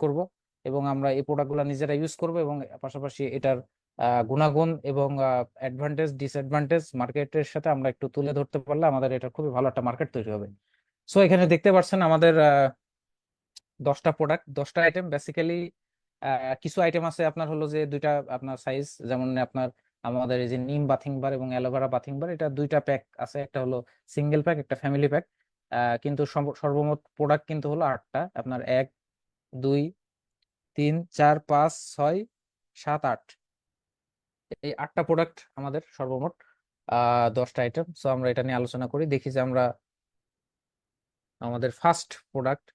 করব এবং আমরা এই প্রোডাক্টগুলো নিজেরা ইউজ করব এবং পাশাপাশি এটার গুণাগুণ এবং অ্যাডভান্টেজ ডিসঅ্যাডভান্টেজ মার্কেটের সাথে আমরা একটু তুলে ধরতে পারলে আমাদের এটা খুবই ভালো একটা মার্কেট তৈরি হবে। সো এখানে দেখতে পাচ্ছেন আমাদের 10টা প্রোডাক্ট, 10টা আইটেম বেসিক্যালি। কিছু আইটেম আছে আপনার হলো যে দুইটা আপনার সাইজ, যেমন আপনার আমাদের এই যে নিম বাথিং বার এবং অ্যালোভেরা বাথিং বার, এটা দুইটা প্যাক আছে, একটা হলো সিঙ্গেল প্যাক একটা ফ্যামিলি প্যাক। কিন্তু সর্বমোট প্রোডাক্ট কিন্তু হলো 8টা, আপনার 1 2 3 4 5 6 7 8, এই 8টা প্রোডাক্ট আমাদের সর্বমোট 10টা আইটেম। সো আমরা এটা নিয়ে আলোচনা করি, দেখি যে আমরা আমাদের ফার্স্ট প্রোডাক্ট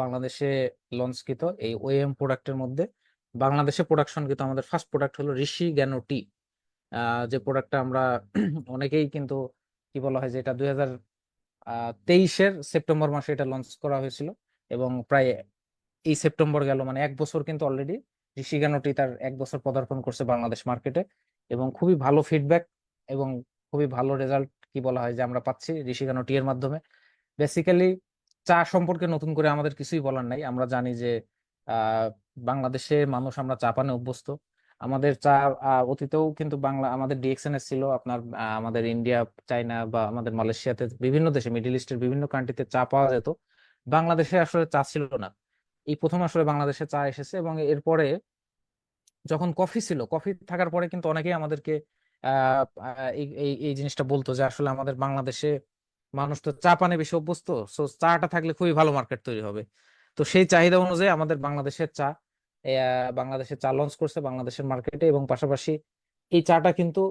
বাংলাদেশে লঞ্চকৃত এই ওএম প্রোডাক্টের মধ্যে বাংলাদেশে প্রোডাকশনকৃত আমাদের ফার্স্ট প্রোডাক্ট হলো ঋষি জ্ঞানো টি। যে প্রোডাক্টটা আমরা অনেকেই কিন্তু কি বলা হয় যে এটা 2023-এর সেপ্টেম্বর মাসে এটা লঞ্চ করা হয়েছিল এবং প্রায় এই সেপ্টেম্বর গেল, মানে 1 বছর কিন্তু অলরেডি ঋষি জ্ঞানো টি তার 1 বছর পদার্পণ করছে বাংলাদেশ মার্কেটে এবং খুবই ভালো ফিডব্যাক এবং খুবই ভালো রেজাল্ট কি বলা হয় যে আমরা পাচ্ছি ঋষি জ্ঞানো টি এর মাধ্যমে। বেসিক্যালি চা সম্পর্কে নতুন করে আমাদের কিছুই বলার নাই, আমরা জানি যে আহ বাংলাদেশে মানুষ আমরা চা পানে অভ্যস্ত। আমাদের চা অতীতেও কিন্তু বাংলা আমাদের ডিএক্সএন এস ছিল আপনার আমাদের ইন্ডিয়া, চায়না বা আমাদের মালয়েশিয়াতে বিভিন্ন দেশে মিডল ইস্টের বিভিন্ন কান্ট্রিতে চা পাওয়া যেত, বাংলাদেশে আসলে চা ছিল না। এই প্রথম আসলে বাংলাদেশে চা এসেছে এবং এরপরে যখন কফি ছিল, কফি থাকার পরে কিন্তু অনেকেই আমাদেরকে আহ আহ, এই এই এই জিনিসটা বলতো যে আসলে আমাদের বাংলাদেশে মানুষ তো চা পানে বেশি অভ্যস্ত, সো চাটা থাকলে খুবই ভালো মার্কেট তৈরি হবে। তো সেই চাহিদা অনুযায়ী আমাদের বাংলাদেশের চা বাংলাদেশের চা লঞ্চ করছে বাংলাদেশের মার্কেটে এবং পাশাপাশি এই চাটা কিন্তু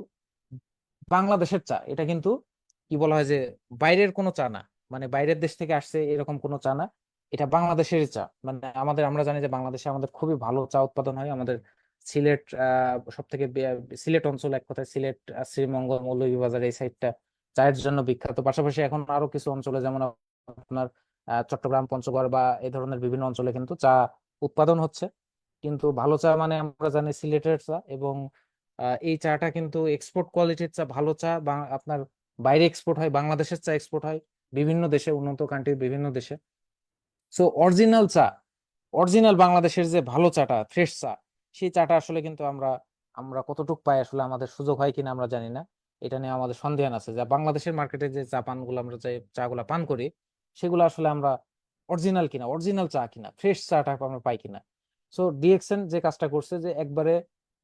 বাংলাদেশের চা, এটা কিন্তু কি বলা হয় যে বাইরের কোনো চা না, মানে বাইরের দেশ থেকে আসছে এরকম কোনো চা না, এটা বাংলাদেশের চা। মানে আমরা জানি যে বাংলাদেশে আমাদের খুবই ভালো চা উৎপাদন হয়। আমাদের সিলেট সব থেকে সিলেট অঞ্চল, এক কথায় সিলেট শ্রীমঙ্গল মৌলভীবাজার এই সাইডটা চায়ের জন্য বিখ্যাত। পাশাপাশি এখন আরো কিছু অঞ্চলে যেমন আপনার চট্টগ্রাম পঞ্চগড় বা এই ধরনের বিভিন্ন অঞ্চলে কিন্তু চা উৎপাদন হচ্ছে। কিন্তু ভালো চা মানে আমরা জানি সিলেটের চা এবং এই চাটা কিন্তু এক্সপোর্ট কোয়ালিটির চা, ভালো চা আপনার বাইরে এক্সপোর্ট হয়, বাংলাদেশের চা এক্সপোর্ট হয় বিভিন্ন দেশে, উন্নত কান্ট্রির বিভিন্ন দেশে। সো অরিজিনাল চা, অরিজিনাল বাংলাদেশের যে ভালো চাটা ফ্রেশ চা, সেই চাটা আসলে কিন্তু আমরা আমরা কতটুকু পাই আসলে আমাদের সুযোগ হয় কিনা আমরা জানি না। এটা নিয়ে আমাদের সন্দেহান আছে যে বাংলাদেশের মার্কেটে যে চা পানগুলো আমরা যে চাগুলা পান করি সেগুলো আসলে আমরা অরিজিনাল কিনা, অরিজিনাল চা কিনা, ফ্রেশ চাটা আমরা পাই কিনা। সো ডিএক্সএন যে কাজটা করছে যে একবারে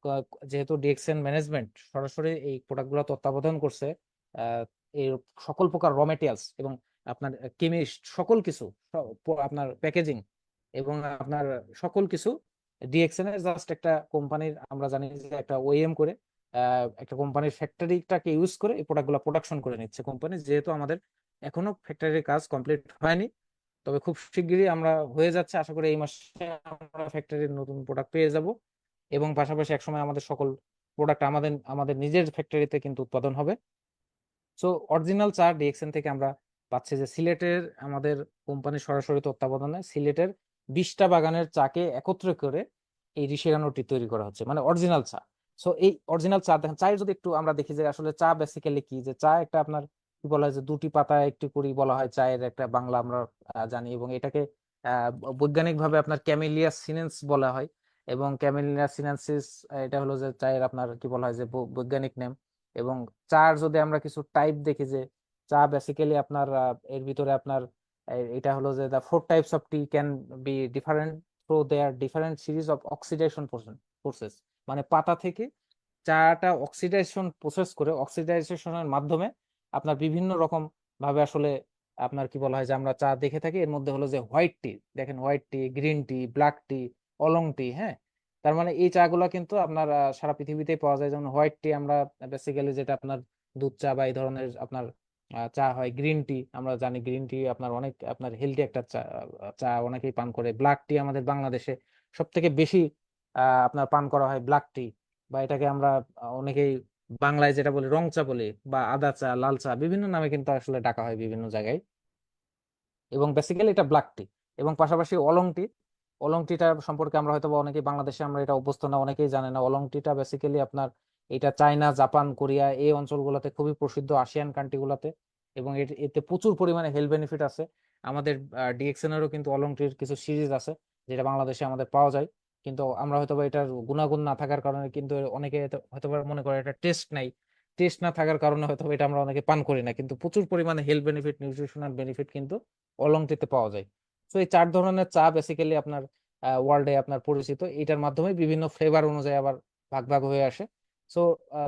ক- যেহেতু ডিএক্সএন ম্যানেজমেন্ট সরাসরি এই প্রোডাক্টগুলো তত্ত্বাবধান করছে, আহ, এই সকল প্রকার র মেটেরিয়ালস এবং আপনার কেমিস্ট সকল কিছু, আপনার প্যাকেজিং এবং আপনার সকল কিছু ডিএক্সএন এর জাস্ট একটা কোম্পানির, আমরা জানি যে একটা ওএম করে একটা কোম্পানির ফ্যাক্টরিটাকে ইউজ করে এই প্রোডাক্টগুলো প্রোডাকশন করে নিচ্ছে কোম্পানি। যেহেতু আমাদের এখনো ফ্যাক্টরির কাজ কমপ্লিট হয়নি, তবে খুব শিগগিরই আমরা হয়ে যাচ্ছে, আশা করি এই মাসে আমরা ফ্যাক্টরির নতুন প্রোডাক্ট পেয়ে যাব এবং পাশাপাশি একসময় আমাদের সকল প্রোডাক্ট আমাদের আমাদের নিজের ফ্যাক্টরিতে কিন্তু উৎপাদন হবে। সো অরিজিনাল চা ডিএক্সএন থেকে আমরা পাচ্ছি যে সিলেটের আমাদের কোম্পানি সরাসরি তত্ত্বাবধানে সিলেটের 20টা বাগানের চাকে একত্র করে এই ঋষিরানো টি তৈরি করা হচ্ছে, মানে অরিজিনাল চা। সো এই অরিজিনাল চা দেখেন, চায়ের যদি একটু আমরা দেখি যে আসলে চা বেসিক্যালি কি, যে চা একটা আপনার কি বলা হয় যে দুটি পাতা একটি কুড়ি বলা হয় চায়ের একটা বাংলা আমরা জানি, এবং এটাকে বৈজ্ঞানিক ভাবে আপনার ক্যামেলিয়া সিনেন্স বলা হয় এবং ক্যামেলিয়া সিনেন্সিস এটা হলো যে চায়ের আপনার কি বলা হয় যে বৈজ্ঞানিক নেম। এবং চার যদি আমরা কিছু টাইপ দেখি যে চা বেসিক্যালি আপনার এর ভিতরে আপনার এটা হলো যে দা 4 types of T can be different through there different series of oxidation process. মানে পাতা থেকে চাটা অক্সিডেশন প্রসেস করে অক্সিডাইজেশনের মাধ্যমে আপনার বিভিন্ন রকম ভাবে আসলে আপনার কি বলা হয় যে আমরা চা দেখে থাকি। এর মধ্যে হলো যে হোয়াইট টি, দেখেন হোয়াইট টি, গ্রিন টি, ব্ল্যাক টি, অলং টি, হ্যাঁ। তার মানে এই চা গুলা কিন্তু আপনার সারা পৃথিবীতেই পাওয়া যায়। যেমন হোয়াইট টি আমরা বেসিক্যালি যেটা আপনার দুধ চা বা এই ধরনের আপনার চা হয়। গ্রিন টি আমরা জানি, গ্রিন টি আপনার অনেক আপনার হেলদি একটা চা, চা অনেকেই পান করে। ব্ল্যাক টি আমাদের বাংলাদেশে সব থেকে বেশি আপনার পান করা হয় ব্ল্যাক টি, বা এটাকে আমরা অনেকেই বাংলায় যেটা বলি রং চা বলি, বা আদা চা, লাল চা, বিভিন্ন নামে কিন্তু আসলে ডাকা হয় বিভিন্ন জায়গায়। এবং বেসিক্যালি এটা ব্ল্যাক টি। এবং পাশাপাশি অলং টি, অলং টিটা সম্পর্কে আমরা হয়তো বা অনেকেই বাংলাদেশে আমরা এটা অভ্যস্ত না, অনেকেই জানে না। অলং টিটা বেসিক্যালি আপনার এটা চায়না, জাপান, কোরিয়া এই অঞ্চলগুলোতে খুবই প্রসিদ্ধ, আসিয়ান কান্ট্রি গুলাতে। এবং এতে প্রচুর পরিমাণে হেলথ বেনিফিট আছে। আমাদের ডিএক্সএন এরও কিন্তু অলং টির কিছু সিরিজ আছে, যেটা বাংলাদেশে আমাদের পাওয়া যায়, কিন্তু আমরা হয়তোবা এটার গুণাগুণ না থাকার কারণে কিন্তু অনেকে হয়তোবা মনে করে এটা টেস্ট নাই, টেস্ট না থাকার কারণে হয়তো এটা আমরা অনেকে পান করি না, কিন্তু প্রচুর পরিমাণে হেলথ বেনিফিট, নিউট্রিশনাল বেনিফিট কিন্তু অলংটিতে পাওয়া যায়। তো এই 4 ধরনের চা বেসিক্যালি আপনার ওয়ার্ল্ডে আপনার পরিচিত, এটার মাধ্যমে বিভিন্ন ফ্লেভার অনুযায়ী আবার ভাগ ভাগ হয়ে আসে। সো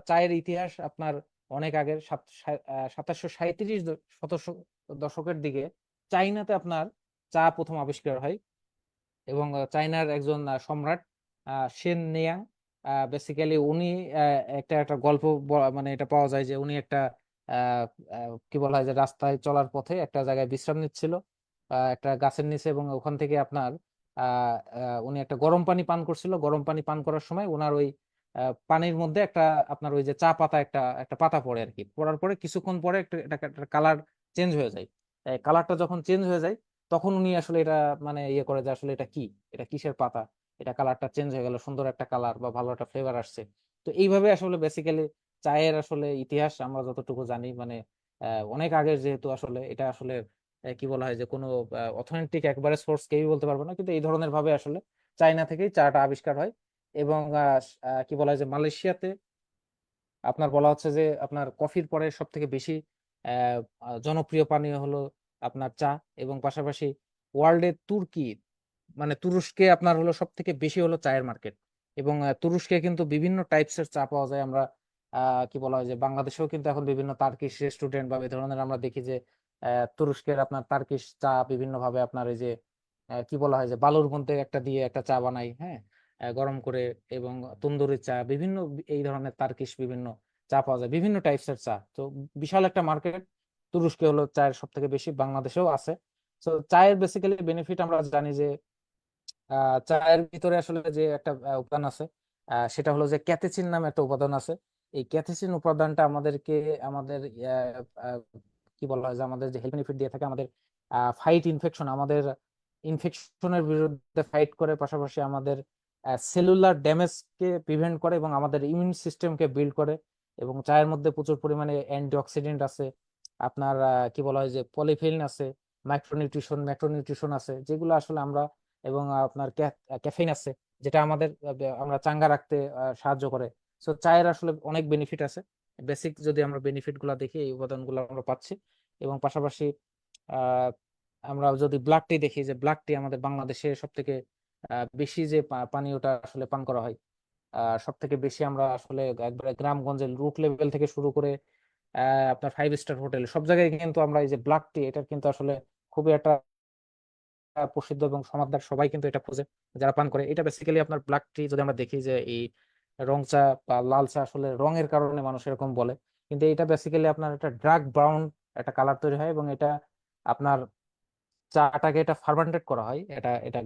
চায়ের ইতিহাস আপনার অনেক আগের 1737 দশকের দিকে চাইনাতে আপনার চা প্রথম আবিষ্কার হয়, এবং চায়নার একজন সম্রাট শেন নিয়াং, বেসিক্যালি উনি একটা একটা গল্প মানে এটা পাওয়া যায় যে উনি একটা আহ, কি বলা হয় যে রাস্তায় চলার পথে একটা জায়গায় বিশ্রাম নিচ্ছিল একটা গাছের নিচে, এবং ওখান থেকে আপনার উনি একটা গরম পানি পান করছিল। গরম পানি পান করার সময় ওনার ওই পানির মধ্যে একটা আপনার ওই যে চা পাতা একটা একটা পাতা পড়ে আর কি, পড়ার পরে কিছুক্ষণ পরে একটা কালার চেঞ্জ হয়ে যায়। কালারটা যখন চেঞ্জ হয়ে যায় তখন উনি আসলে এটা মানে ইয়ে করে যে আসলে এটা কি, এটা কিসের পাতা, এটা কালারটা চেঞ্জ হয়ে গেল, সুন্দর একটা কালার বা ভালো একটা ফ্লেভার আসছে। তো এইভাবে আসলে বেসিক্যালি চায়ের আসলে ইতিহাস আমরা যতটুকু জানি মানে অনেক আগের, যেহেতু আসলে এটা আসলে কি বলা হয় যে কোনো অথেন্টিক একবারে সোর্স কেউই বলতে পারবো না, কিন্তু এই ধরনের ভাবে আসলে চায়না থেকেই চাটা আবিষ্কার হয়। এবং কি বলা হয় যে মালয়েশিয়াতে আপনার বলা হচ্ছে যে আপনার কফির পরে সব থেকে বেশি জনপ্রিয় পানীয় হলো আপনার চা, এবং পাশাপাশি ওয়ার্ল্ডে তুর্কি মানে তুরস্কে আপনার হলো সব থেকে বেশি হলো চায়ের মার্কেট। এবং তুরস্কে কিন্তু বিভিন্ন টাইপস এর চা পাওয়া যায়। আমরা কি বলা হয় যে বাংলাদেশেও কিন্তু এখন বিভিন্ন তার্কিশ রেস্টুরেন্ট বা এই ধরনের আমরা দেখি যে তুরস্কের আপনার তার্কিশ চা বিভিন্ন ভাবে আপনার এই যে কি বলা হয় যে বালুর মধ্যে একটা দিয়ে একটা চা বানাই, হ্যাঁ, গরম করে, এবং তন্দুরি চা বিভিন্ন এই ধরনের তার্কিশ বিভিন্ন চা পাওয়া যায়, বিভিন্ন টাইপস এর চা। তো বিশাল একটা মার্কেট তুরস্কে হলো চায়ের সব থেকে বেশি, বাংলাদেশেও আছে। তো চায়ের বেসিক্যালি বেনিফিট আমরা জানি যে চায়ের ভিতরে আসলে যে একটা উপাদান আছে সেটা হলো যে ক্যাথেচিন নামে একটা উপাদান আছে। এই ক্যাথেচিন উপাদানটা আমাদেরকে আমাদের কি বলা হয় যে আমাদের যে হেলথ বেনিফিট দিয়ে থাকে, আমাদের ফাইট ইনফেকশন, আমাদের ইনফেকশনের বিরুদ্ধে ফাইট করে, পাশাপাশি আমাদের সেলুলার ড্যামেজকে প্রিভেন্ট করে, এবং আমাদের ইমিউন সিস্টেমকে বিল্ড করে। এবং চায়ের মধ্যে প্রচুর পরিমাণে অ্যান্টিঅক্সিডেন্ট আছে, আপনার কি বলা হয় যে পলিফেনিন আছে, ম্যাক্রোনিউট্রিশন আছে, যেগুলো আসলে আমরা, এবং আপনার ক্যাফেইন আছে, যেটা আমাদের আমরা চাঙ্গা রাখতে সাহায্য করে। সো চায়ের আসলে অনেক বেনিফিট আছে। বেসিক যদি আমরা বেনিফিট গুলা দেখি, এই উপাদানগুলো আমরা পাচ্ছি। এবং পাশাপাশি আহ আমরা যদি ব্ল্যাক টি দেখি, যে ব্ল্যাক টি আমাদের বাংলাদেশে সব থেকে বেশি যে পানীয়টা আসলে পান করা হয়, সব থেকে বেশি আমরা আসলে একবারে গ্রামগঞ্জের রুট লেভেল থেকে শুরু করে আপনার 5 স্টার হোটেল সব জায়গায় কিন্তু আমরা এই যে ব্ল্যাক টি, এটা কিন্তু আসলে খুবই একটা প্রসিদ্ধ, এবং সমাদদার সবাই কিন্তু এটা খোঁজে যারা পান করে। এটা বেসিক্যালি আপনার ব্ল্যাক টি যদি আমরা দেখি যে এই রং চা বা লাল চা আসলে রঙের কারণে মানুষ এরকম বলে, কিন্তু এটা বেসিক্যালি আপনার একটা ডার্ক ব্রাউন একটা কালার তৈরি হয়, এবং এটা আপনার চাটাকে এটা ফার্মেন্টেড করা হয়। এটা এটা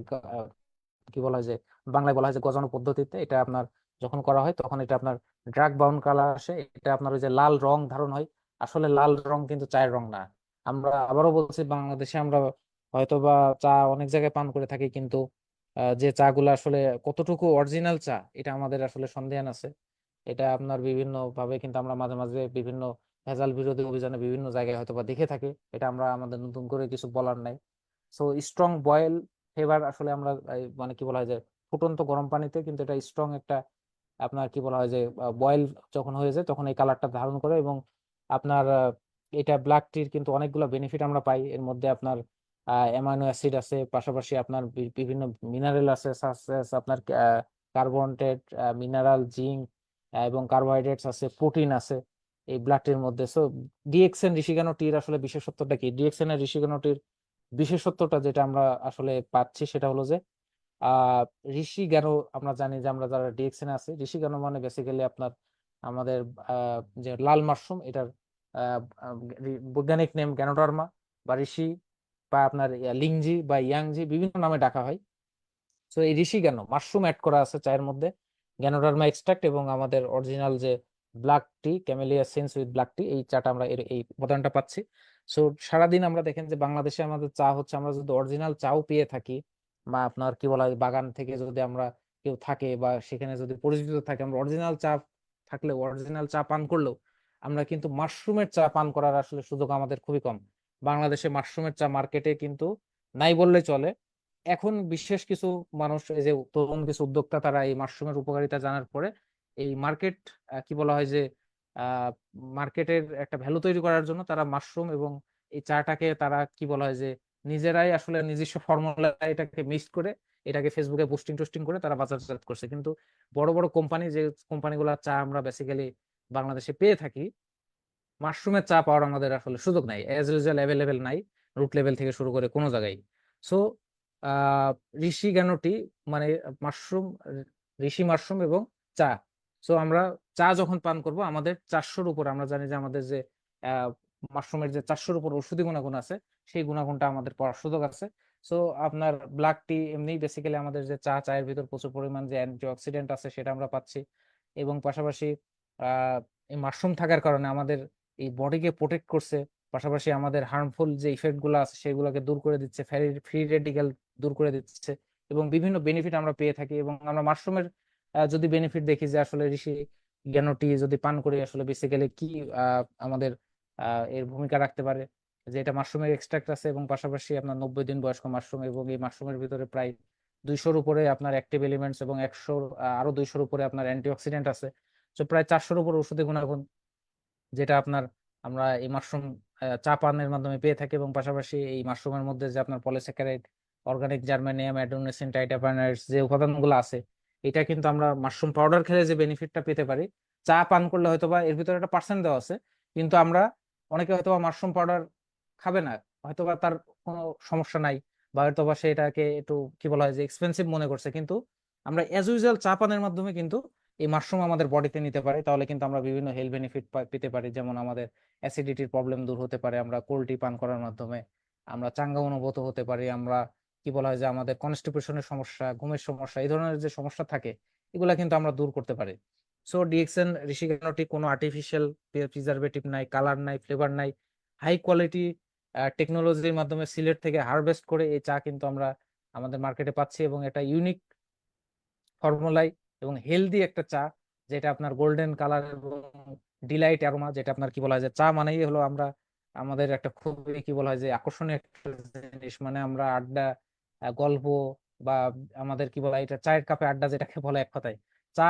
কি বলা হয় যে বাংলায় বলা হয় যে গজানো পদ্ধতিতে এটা আপনার যখন করা হয় তখন এটা আপনার ডার্ক ব্রাউন কালার আসে, এটা আপনার ওই যে লাল রং ধারণ হয়। আসলে লাল রং কিন্তু চায়ের রং না। আমরা আবারও বলছি, বাংলাদেশে আমরা হয়তো বা চা অনেক জায়গায় পান করে থাকি, কিন্তু যে চা গুলো আসলে কতটুকু অরিজিনাল চা এটা আমাদের আসলে সন্দেহান আছে। এটা আপনার বিভিন্ন ভাবে কিন্তু আমরা মাঝে মাঝে বিভিন্ন ভেজাল বিরোধী অভিযানে বিভিন্ন জায়গায় হয়তো বা দেখে থাকি। এটা আমরা আমাদের নতুন করে কিছু বলার নাই। সো স্ট্রং বয়েল ফেভার আসলে আমরা মানে কি বলা হয় যে ফুটন্ত গরম পানিতে কিন্তু এটা স্ট্রং একটা আপনার কি বলা হয় যে বয়েল যখন হয়ে যায় তখন এই কালারটা ধারণ করে। এবং আপনার এটা ব্ল্যাক টির কিন্তু অনেকগুলো বেনিফিট আমরা পাই। এর মধ্যে আপনার অ্যামাইনো অ্যাসিড আছে, পাশাপাশি আপনার বিভিন্ন মিনারেল আছে, আপনার কার্বোনেটেড মিনারেল, জিঙ্ক এবং কার্বোহাইড্রেটস আছে, প্রোটিন আছে এই ব্ল্যাক টির মধ্যে। সো ডিএক্সএন ঋষিকানো টির আসলে বিশেষত্বটা কি, ডিএক্সএন এর ঋষিকানো টির বিশেষত্বটা যেটা আমরা আসলে পাচ্ছি সেটা হলো যে আহ ঋষি জ্ঞান, আমরা জানি যে আমরা যারা ডিএক্সএন আছে, ঋষি জ্ঞান মানে বেসিক্যালি আপনার আমাদের যে লাল মাশরুম, এটার আহ, আহ, বৈজ্ঞানিক নেম গ্যানোডার্মা বা ঋষি, বা আপনার লিংজি বা ইয়াংজি বিভিন্ন নামে ডাকা হয়। তো এই ঋষি জ্ঞান মাশরুম অ্যাড করা আছে চায়ের মধ্যে, গ্যানোডার্মা এক্সট্রাক্ট, এবং আমাদের অরিজিনাল যে black tea, camellia sinensis with black tea, এই চাটা আমরা এই উপাদানটা পাচ্ছি। সো সারাদিন আমরা দেখেন যে বাংলাদেশে আমাদের চা হচ্ছে, আমরা যদি অরিজিনাল চাও পেয়ে থাকি, বা আপনার কি বলা হয় বাগান থেকে যদি আমরা কেউ থাকে বা সেখানে যদি পরিচিত থাকে, আমরা অরিজিনাল চা থাকলে অরিজিনাল চা পান করলেও আমরা কিন্তু মাশরুমের চা পান করার আসলে সুযোগ আমাদের খুবই কম। বাংলাদেশে মাশরুমের চা মার্কেটে কিন্তু নাই বললে চলে। এখন বিশেষ কিছু মানুষ, এই যে তরুণ কিছু উদ্যোক্তা, তারা এই মাশরুমের উপকারিতা জানার পরে এই মার্কেট, কি বলা হয় যে মার্কেটের একটা ভ্যালু তৈরি করার জন্য তারা মাশরুম এবং এই চাটাকে তারা কি বলা হয় যে নিজেরাই আসলে নিজস্ব ফর্মুলা এটাকে মিক্স করে এটাকে ফেসবুকে পোস্টিং টোস্টিং করে তারা বাজারজাত করছে। কিন্তু বড় বড় কোম্পানি, যে কোম্পানিগুলোর চা আমরা বেসিক্যালি বাংলাদেশে পেয়ে থাকি, মাশরুমের চা পাওয়ার আমাদের আসলে সুযোগ নাই, এজ ইউজুয়াল অ্যাভেলেবেল নাই, রুট লেভেল থেকে শুরু করে কোনো জায়গায়। সো আহ ঋষি জ্ঞানটি মানে মাশরুম, ঋষি মাশরুম এবং চা। সো আমরা চা যখন পান করব, আমাদের 400-র উপর, আমরা জানি যে আমাদের যে আহ মাশরুমের যে 400-র উপর ঔষধি গুণাগুণ আছে, সেই গুণাগুণটা আমাদের পাওয়ার সুযোগ আছে। সো আপনার ব্ল্যাক টি এমনি বেসিক্যালি আমাদের যে চায়ের ভিতর প্রচুর পরিমাণ যে অ্যান্টিঅক্সিডেন্ট আছে সেটা আমরা পাচ্ছি। এবং পাশাপাশি এই মাশরুম থাকার কারণে আমাদের এই বডিকে প্রোটেক্ট করছে, পাশাপাশি আমাদের হার্মফুল যে ইফেক্ট গুলো আছে সেগুলোকে দূর করে দিচ্ছে, ফ্রি রেডিক্যাল দূর করে দিচ্ছে, এবং বিভিন্ন বেনিফিট আমরা পেয়ে থাকি। এবং আমরা মাশরুমের যদি বেনিফিট দেখি যে আসলে ঋষি জ্ঞানটি যদি পান করি আসলে বেসিক্যালি কি আমাদের এর ভূমিকা রাখতে পারে, যে এটা মাশরুমের এক্সট্রাক্ট আছে, এবং পাশাপাশি আপনার 90 দিন বয়স্ক মাশরুম, এবং এই মাশরুমের ভিতরে প্রায় 200-র উপরে আপনার অ্যাক্টিভ এলিমেন্টস এবং 100 আরো 200-র উপরে আপনার অ্যান্টিঅক্সিডেন্ট আছে। তো প্রায় 400-র উপর ঔষধি গুণাগুণ, যেটা আপনার আমরা এই মাশরুম চা পানের মাধ্যমে পেয়ে থাকি। এবং পাশাপাশি এই মাশরুমের মধ্যে যে আপনার পলিস্যাকারাইড, অর্গানিক জার্মানিয়াম, অ্যাডোনিসিন, ট্রাইটারপেনয়েডস যে উপাদানগুলো আছে, এটা কিন্তু আমরা মাশরুম পাউডার খেলে যে বেনিফিটটা পেতে পারি, চা পান করলে হয়তোবা এর ভিতরে একটা পার্সেন্ট দেওয়া আছে, কিন্তু আমরা অনেকে হয়তোবা মাশরুম পাউডার খাবে না, হয়তোবা তার কোনো সমস্যা নাই, বা হয়তোবা সে এটাকে একটু কি বলা হয় যে এক্সপেন্সিভ মনে করছে। কিন্তু আমরা অ্যাজ ইউজুয়াল চা পানের মাধ্যমে কিন্তু এই মাশরুম আমাদের বডিতে নিতে পারি, তাহলে কিন্তু আমরা বিভিন্ন হেলথ বেনিফিট পেতে পারি। যেমন আমাদের অ্যাসিডিটির প্রবলেম দূর হতে পারে আমরা কোল্ড টি পান করার মাধ্যমে, আমরা চাঙ্গা অনুভূত হতে পারি, আমরা কি বলা হয় যে আমাদের কনস্টিপেশনের সমস্যা, ঘুমের সমস্যা, এই ধরনের যে সমস্যা থাকে এগুলা কিন্তু আমরা দূর করতে পারি। সো ডিএক্সএন ঋষি জ্ঞানটি কোনো আর্টিফিশিয়াল প্রিজারভেটিভ নাই, কালার নাই, ফ্লেভার নাই, হাই কোয়ালিটি টেকনোলজির মাধ্যমে সিলেট থেকে হারভেস্ট করে এই চা কিন্তু আমরা আমাদের মার্কেটে পাচ্ছি। এবং এটা ইউনিক ফর্মুলাই এবং হেলদি একটা চা, যেটা আপনার গোল্ডেন কালার এবং ডিলাইট অ্যারোমা, যেটা আপনার কি বলা হয় যে চা মানেই হলো আমরা আমাদের একটা খুবই কি বলা হয় যে আকর্ষণীয় একটা জিনিস, মানে আমরা আড্ডা, গল্প, বা আমাদের কি বলা হয় এটা চায়ের কাপে আড্ডা যেটাকে বলে এক কথায়। চা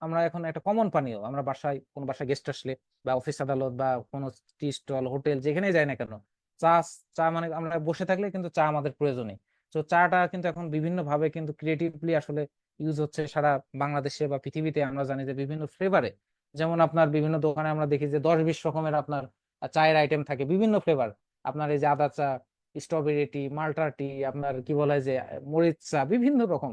আমরা এখন একটা কমন পানীয়, আমরা বাসায় কোন বাসায় গেস্ট আসলে বা অফিস আদালত বা কোনো টি স্টল, হোটেল, যেখানেই যাই না কেন, চা চা মানে আমরা বসে থাকলে কিন্তু চা আমাদের প্রয়োজনীয়। তো চাটা কিন্তু এখন বিভিন্ন ভাবে কিন্তু ক্রিয়েটিভলি আসলে ইউজ হচ্ছে সারা বাংলাদেশে বা পৃথিবীতে। আমরা জানি যে বিভিন্ন ফ্লেভারে, যেমন আপনার বিভিন্ন দোকানে আমরা দেখি যে 10-20 রকমের আপনার চায়ের আইটেম থাকে, বিভিন্ন ফ্লেভার। আপনার এই যে আদা চা, স্ট্রবেরি টি, মাল্টা টি, আপনার কি বলা হয় যে মরিচ চা, বিভিন্ন রকম,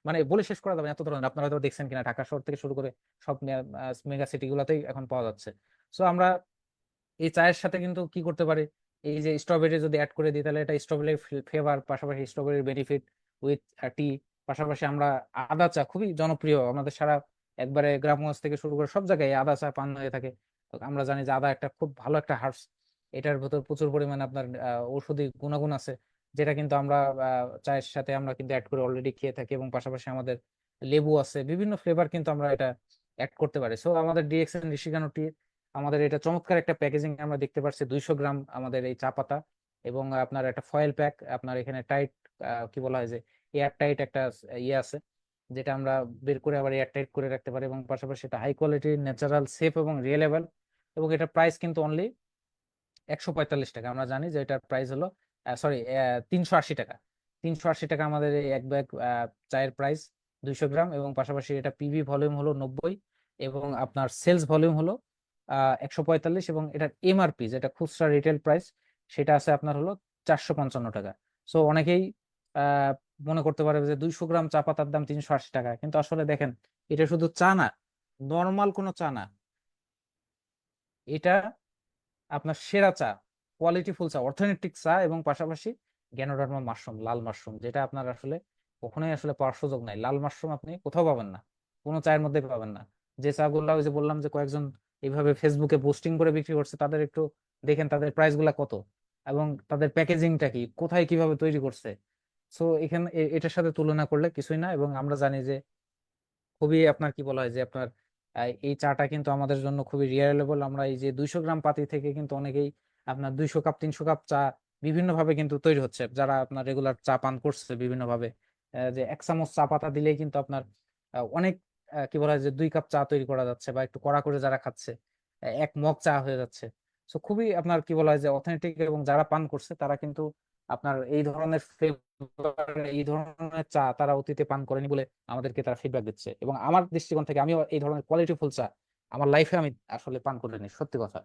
মানে বলে শেষ করা যাবে না এত ধরনের। আপনারা হয়তো দেখছেন কিনা, ঢাকা শহর থেকে শুরু করে সব মেগা সিটি গুলাতেই এখন পাওয়া যাচ্ছে। সো আমরা এই চায়ের সাথে কিন্তু কি করতে পারি, এই যে স্ট্রবেরি যদি অ্যাড করে দিই, তাহলে এটা স্ট্রবেরি ফ্লেভার, পাশাপাশি স্ট্রবেরির বেনিফিট উইথ টি। পাশাপাশি আমরা আদা চা খুবই জনপ্রিয় আমাদের সারা একবারে গ্রামগঞ্জ থেকে শুরু করে সব জায়গায় আদা চা পান হয়ে থাকে। তো আমরা জানি যে আদা একটা খুব ভালো একটা হার্বস, এটার ভেতর প্রচুর পরিমাণে আপনার ঔষধি গুণাগুণ আছে, যেটা কিন্তু আমরা চায়ের সাথে আমরা কিন্তু অ্যাড করে অলরেডি খেয়ে থাকি। এবং পাশাপাশি আমাদের লেবু আছে, বিভিন্ন ফ্লেভার কিন্তু আমরা এটা অ্যাড করতে পারি। সো আমাদের ডিএক্সএন ঋষিকানো টি, আমাদের এটা চমৎকার একটা প্যাকেজিং আমরা দেখতে পাচ্ছি, 200 গ্রাম আমাদের এই চা পাতা, এবং আপনার একটা ফয়েল প্যাক, আপনার এখানে টাইট কি বলা হয় যে এয়ার টাইট একটা ইয়ে আছে, যেটা আমরা বের করে আবার এয়ার টাইট করে রাখতে পারি। এবং পাশাপাশি এটা হাই কোয়ালিটি, ন্যাচারাল, সেফ এবং রিয়েলেবল। এবং এটার প্রাইস কিন্তু অনলি 145 টাকা। আমরা জানি যে এটার প্রাইস হলো সরি 380 টাকা। 380 টাকা আমাদের এই এক ব্যাগ চায়ের প্রাইস, 200 গ্রাম। এবং পাশাপাশি এটা পিভি ভলিউম হলো 90, এবং আপনার সেলস ভলিউম হলো 145, এবং এটার এমআরপি যেটা খুচরা রিটেল প্রাইস সেটা আছে আপনার হলো 455 টাকা। সো অনেকেই আহ মনে করতে পারে যে 200 গ্রাম চা পাতার দাম 380 টাকা, কিন্তু আসলে দেখেন এটা শুধু চা না, নর্মাল কোনো চা না, এটা আপনার সেরা চা, কোয়ালিটিফুল চা, অর্থনৈতিক চা। এবং পাশাপাশি গ্যানোডার্মা মাশরুম, লাল মাশরুম, যেটা আপনার আসলে কখনোই আসলে পাওয়ার সুযোগ নাই। লাল মাশরুম আপনি কোথাও পাবেন না, কোনো চায়ের মধ্যে পাবেন না। যে চাগুলা ওই যে বললাম যে কয়েকজন এইভাবে ফেসবুকে পোস্টিং করে বিক্রি করছে, তাদের একটু দেখেন তাদের প্রাইস গুলা কত, এবং তাদের প্যাকেজিংটা কি, কোথায় কিভাবে তৈরি করছে। সো এখানে এটার সাথে তুলনা করলে কিছুই না। এবং আমরা জানি যে খুবই আপনার কি বলা হয় যে আপনার এই চাটা কিন্তু আমাদের জন্য খুবই রিলায়েবল। আমরা এই যে 200 গ্রাম পাতি থেকে কিন্তু অনেকেই আপনার 200 কাপ 300 কাপ চা বিভিন্ন ভাবে কিন্তু তৈরি হচ্ছে। যারা আপনার রেগুলার চা পান করছে বিভিন্ন ভাবে, যে 1 চামচ চা পাতা দিলেই কিন্তু আপনার অনেক কি বলা হয় যে 2 কাপ চা তৈরি করা যাচ্ছে, বা একটু কড়া করে যারা খাচ্ছে 1 মগ চা হয়ে যাচ্ছে। তো খুবই আপনার কি বলা হয় যে অথেন্টিক, এবং যারা পান করছে তারা কিন্তু আপনার এই ধরনের ফ্লেভার, এই ধরনের চা তারা অতীতে পান করেনি বলে আমাদেরকে তারা ফিডব্যাক দিচ্ছে। এবং আমার দৃষ্টিকোণ থেকে আমিও এই ধরনের কোয়ালিটিফুল চা আমার লাইফে আমি আসলে পান করিনি, সত্যি কথা।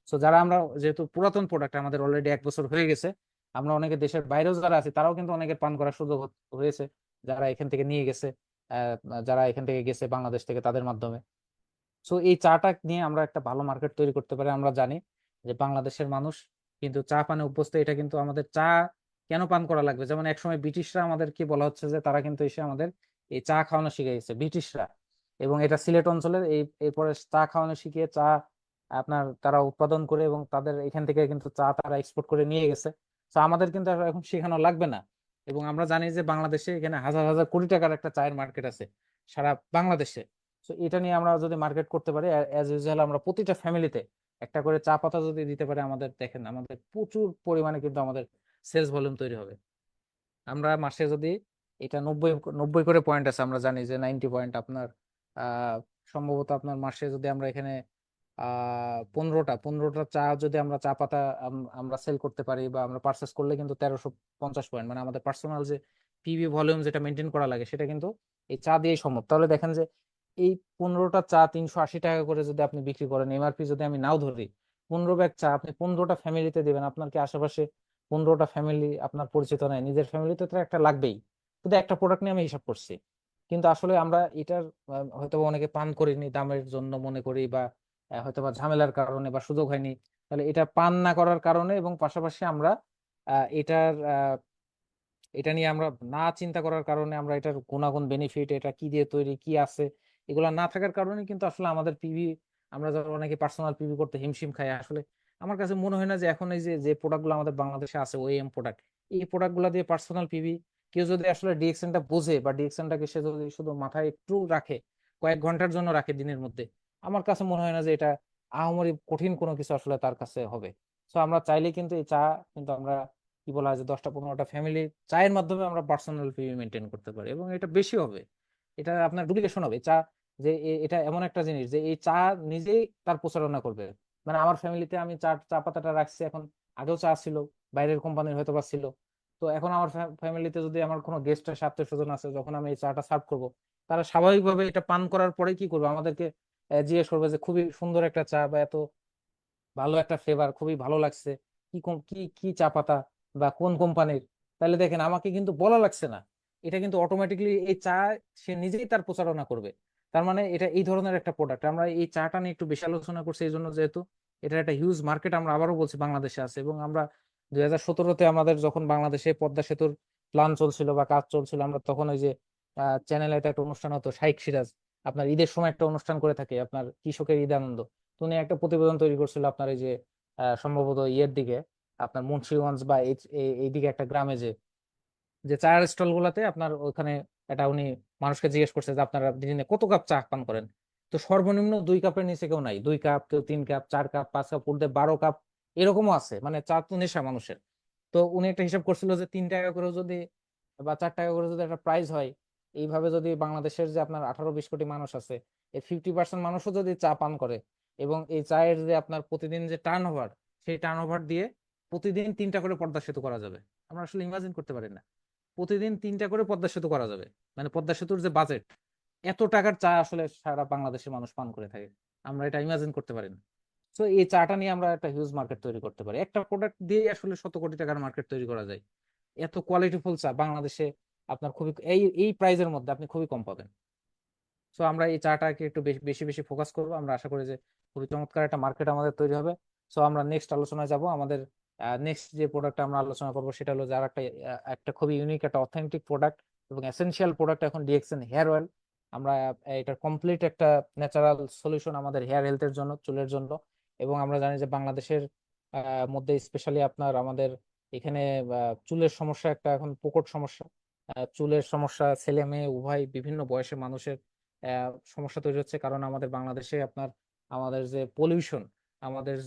তো যারা আমরা, যেহেতু পুরাতন প্রোডাক্ট আমাদের অলরেডি 1 বছর হয়ে গেছে, আমরা অনেকে দেশের বাইরেও যারা আছে তারাও কিন্তু অনেকের পান করার সুযোগ হয়েছে, যারা এখান থেকে নিয়ে গেছে, আহ, যারা এখান থেকে গেছে বাংলাদেশ থেকে তাদের মাধ্যমে। সো এই চাটা নিয়ে আমরা একটা ভালো মার্কেট তৈরি করতে পারি। আমরা জানি যে বাংলাদেশের মানুষ কিন্তু চা পানে অভ্যস্ত। এটা কিন্তু আমাদের চা কেন পান করা লাগবে, যেমন একসময় ব্রিটিশরা আমাদেরকে বলা হচ্ছে যে তারা কিন্তু এসে আমাদের এই চা খাওয়ানো শিখিয়েছে, ব্রিটিশরা। এবং এটা সিলেট অঞ্চলের এরপরে চা খাওয়ানো শিখিয়ে চা আপনার তারা উৎপাদন করে এবং তাদের এখান থেকে কিন্তু চা তারা এক্সপোর্ট করে নিয়ে গেছে। তো আমাদের কিন্তু আর এখন শেখানো লাগবে না। এবং আমরা জানি যে বাংলাদেশে এখানে হাজার হাজার কোটি টাকার একটা চায়ের মার্কেট আছে সারা বাংলাদেশে। তো এটা নিয়ে আমরা যদি মার্কেট করতে পারি, অ্যাজ ইউজুয়াল আমরা প্রতিটা ফ্যামিলিতে একটা করে চা পাতা যদি দিতে পারি, আমাদের দেখেন আমাদের প্রচুর পরিমাণে কিন্তু আমাদের সেলস ভলিউম তৈরি হবে। আমরা মাসে যদি এটা 90 90 করে পয়েন্ট আছে, আমরা জানি যে 90 পয়েন্ট আপনার আহ সম্ভবত আপনার মাসে যদি আমরা এখানে 15টা চা যদি আমরা চা পাতা আমরা সেল করতে পারি, বা আমরা পার্চেস করলে কিন্তু 1350 পয়েন্ট, মানে আমাদের পার্সোনাল যে পিভি ভলিউম যেটা মেনটেন করা লাগে সেটা কিন্তু এই চা দিয়েই সম্ভব। তাহলে দেখেন যে এই 15টা চা 380 টাকা করে যদি আপনি বিক্রি করেন, এমআরপি যদি আমি নাও ধরি, 15 ব্যাগ চা আপনি 15টা ফ্যামিলিতে দিবেন। আপনার কি আশেপাশে 15টা ফ্যামিলি আপনার পরিচিত নাই? নিজের ফ্যামিলিতে তো একটা লাগবেই। শুধু একটা প্রোডাক্ট নিয়ে আমি হিসাব করছি, কিন্তু আসলে আমরা এটার হয়তো অনেকে পান করিনি দামের জন্য মনে করি, বা হয়তো বা ঝামেলার কারণে বা সুযোগ হয়নি। তাহলে এটা পান না করার কারণে, এবং পাশাপাশি আমরা এটা নিয়ে আমরা না চিন্তা করার কারণে, আমরা এটার গুণাগুণ বেনিফিট, এটা কি দিয়ে তৈরি, কি আছে, এগুলা না থাকার কারণে কিন্তু আসলে আমাদের পিভি, আমরা যারা অনেকে পার্সোনাল পিভি করতে হিমশিম খাই আসলে। আমার কাছে মনে হয় না যে এখন এই যে যে প্রোডাক্টগুলো আমাদের বাংলাদেশে আছে ওএম প্রোডাক্ট, এই প্রোডাক্টগুলো দিয়ে পার্সোনাল পিভি কেউ যদি আসলে ডিএক্সএনটা বোঝে, বা ডিএক্সএনটাকে সে যদি শুধু মাথায় একটু রাখে, কয়েক ঘন্টার জন্য রাখে দিনের মধ্যে, আমার কাছে মনে হয় না যে এটা আহামরি কঠিন কোনো কিছু আসলে তার কাছে হবে। তো আমরা চাইলে কিন্তু এই চা কিন্তু আমরা কি বলা হয় যে 10টা 15টা ফ্যামিলি চায়ের মাধ্যমে আমরা পার্সোনাল ফি মেনটেন করতে পারি, এবং এটা বেশি হবে। এটা আপনার ডুপ্লিকেশন হবে চা, যে এটা এমন একটা জিনিস যে এই চা নিজেই তার প্রচারণা করবে। মানে আমার ফ্যামিলিতে আমি চা চা পাতাটা রাখছি এখন, আগেও চা ছিল, বাইরের কোম্পানির হয়তো বা ছিল। তো এখন আমার ফ্যামিলিতে যদি আমার কোনো গেস্ট আসে, আত্মীয় স্বজন আছে, যখন আমি এই চাটা সার্ভ করব, তারা স্বাভাবিকভাবে এটা পান করার পরে কি করবে, আমাদেরকে জিজ্ঞেস করবে যে খুবই সুন্দর একটা চা, বা এত ভালো একটা ফ্লেভার, খুবই ভালো লাগছে, কি কি চা পাতা বা কোন কোম্পানির। তাহলে দেখেন আমাকে কিন্তু বলা লাগছে না, এটা কিন্তু অটোমেটিকলি এই চা সে নিজেই তার প্রচারণা করবে। তার মানে এটা এই ধরনের একটা প্রোডাক্ট। আমরা এই চাটা নিয়ে একটু বেশি আলোচনা করছি এই জন্য, যেহেতু এটা একটা হিউজ মার্কেট, আমরা আবারও বলছি বাংলাদেশে আছে। এবং আমরা 2017-তে আমাদের যখন বাংলাদেশে পদ্মা সেতুর প্ল্যান চলছিল বা কাজ চলছিল, আমরা তখন ওই যে চ্যানেলে একটা অনুষ্ঠান হতো শাইখ সিরাজ, আপনার ঈদের সময় একটা অনুষ্ঠান করে থাকে আপনার কৃষকের ঈদ আনন্দ। তো উনি একটা প্রতিবেদন তৈরি করছিল আপনার এই যে সম্ভবত ইয়ের দিকে, আপনার মুন্সিগঞ্জ বা এইদিকে একটা গ্রামে, যে যে চায়ের স্টল গুলাতে আপনার ওখানে এটা উনি মানুষকে জিজ্ঞেস করছে যে আপনারা দিনে কত কাপ চা পান করেন। তো সর্বনিম্ন 2 কাপের নিচে কেউ নাই, 2 কাপ, কেউ 3 কাপ, 4 কাপ, 5 কাপ, উর্ধে 12 কাপ এরকমও আছে। মানে চা তো নেশা মানুষের। তো উনি একটা হিসাব করছিল যে 3 টাকা করে যদি বা 4 টাকা করে যদি একটা প্রাইস হয়, এইভাবে যদি বাংলাদেশের যে আপনার 18-20 কোটি মানুষ আছে, এই 50% মানুষও যদি চা পান করে, এবং এই চায়ের যে আপনার প্রতিদিন যে টার্ন ওভার, সেই টার্ন ওভার দিয়ে প্রতিদিন 3টা করে পদ্মা সেতু করা যাবে। আমরা আসলে ইমাজিন করতে পারি না, প্রতিদিন 3টা করে পদ্মা সেতু করা যাবে। মানে পদ্মা সেতুর যে বাজেট, এত টাকার চা আসলে সারা বাংলাদেশের মানুষ পান করে থাকে, আমরা এটা ইমাজিন করতে পারি না। তো এই চাটা নিয়ে আমরা একটা হিউজ মার্কেট তৈরি করতে পারি, একটা প্রোডাক্ট দিয়ে আসলে শত কোটি টাকার মার্কেট তৈরি করা যায়। এত কোয়ালিটিফুল চা বাংলাদেশে আপনার খুবই এই এই প্রাইজের মধ্যে আপনি খুবই কম পাবেন। তো আমরা এই চাটাকে একটু বেশি বেশি বেশি ফোকাস করবো, আমরা আশা করি যে খুবই চমৎকার একটা মার্কেট আমাদের তৈরি হবে। সো আমরা নেক্সট আলোচনায় যাব। আমাদের নেক্সট যে প্রোডাক্ট আমরা আলোচনা করবো সেটা হলো যার একটা একটা খুবই ইউনিক, একটা অথেন্টিক প্রোডাক্ট এবং এসেনশিয়াল প্রোডাক্ট এখন ডিএক্সএন হেয়ার অয়েল। আমরা এটার কমপ্লিট একটা ন্যাচারাল সলিউশন আমাদের হেয়ার হেলথের জন্য, চুলের জন্য। এবং আমরা জানি যে বাংলাদেশের মধ্যে স্পেশালি আপনার আমাদের এখানে চুলের সমস্যা একটা এখন প্রকট সমস্যা। চুলের সমস্যা ছেলে মেয়ে উভয় বিভিন্ন বয়সের মানুষের সমস্যা তৈরি হচ্ছে, কারণ আমাদের বাংলাদেশে আপনার আমাদের যে পলিউশন, আমাদের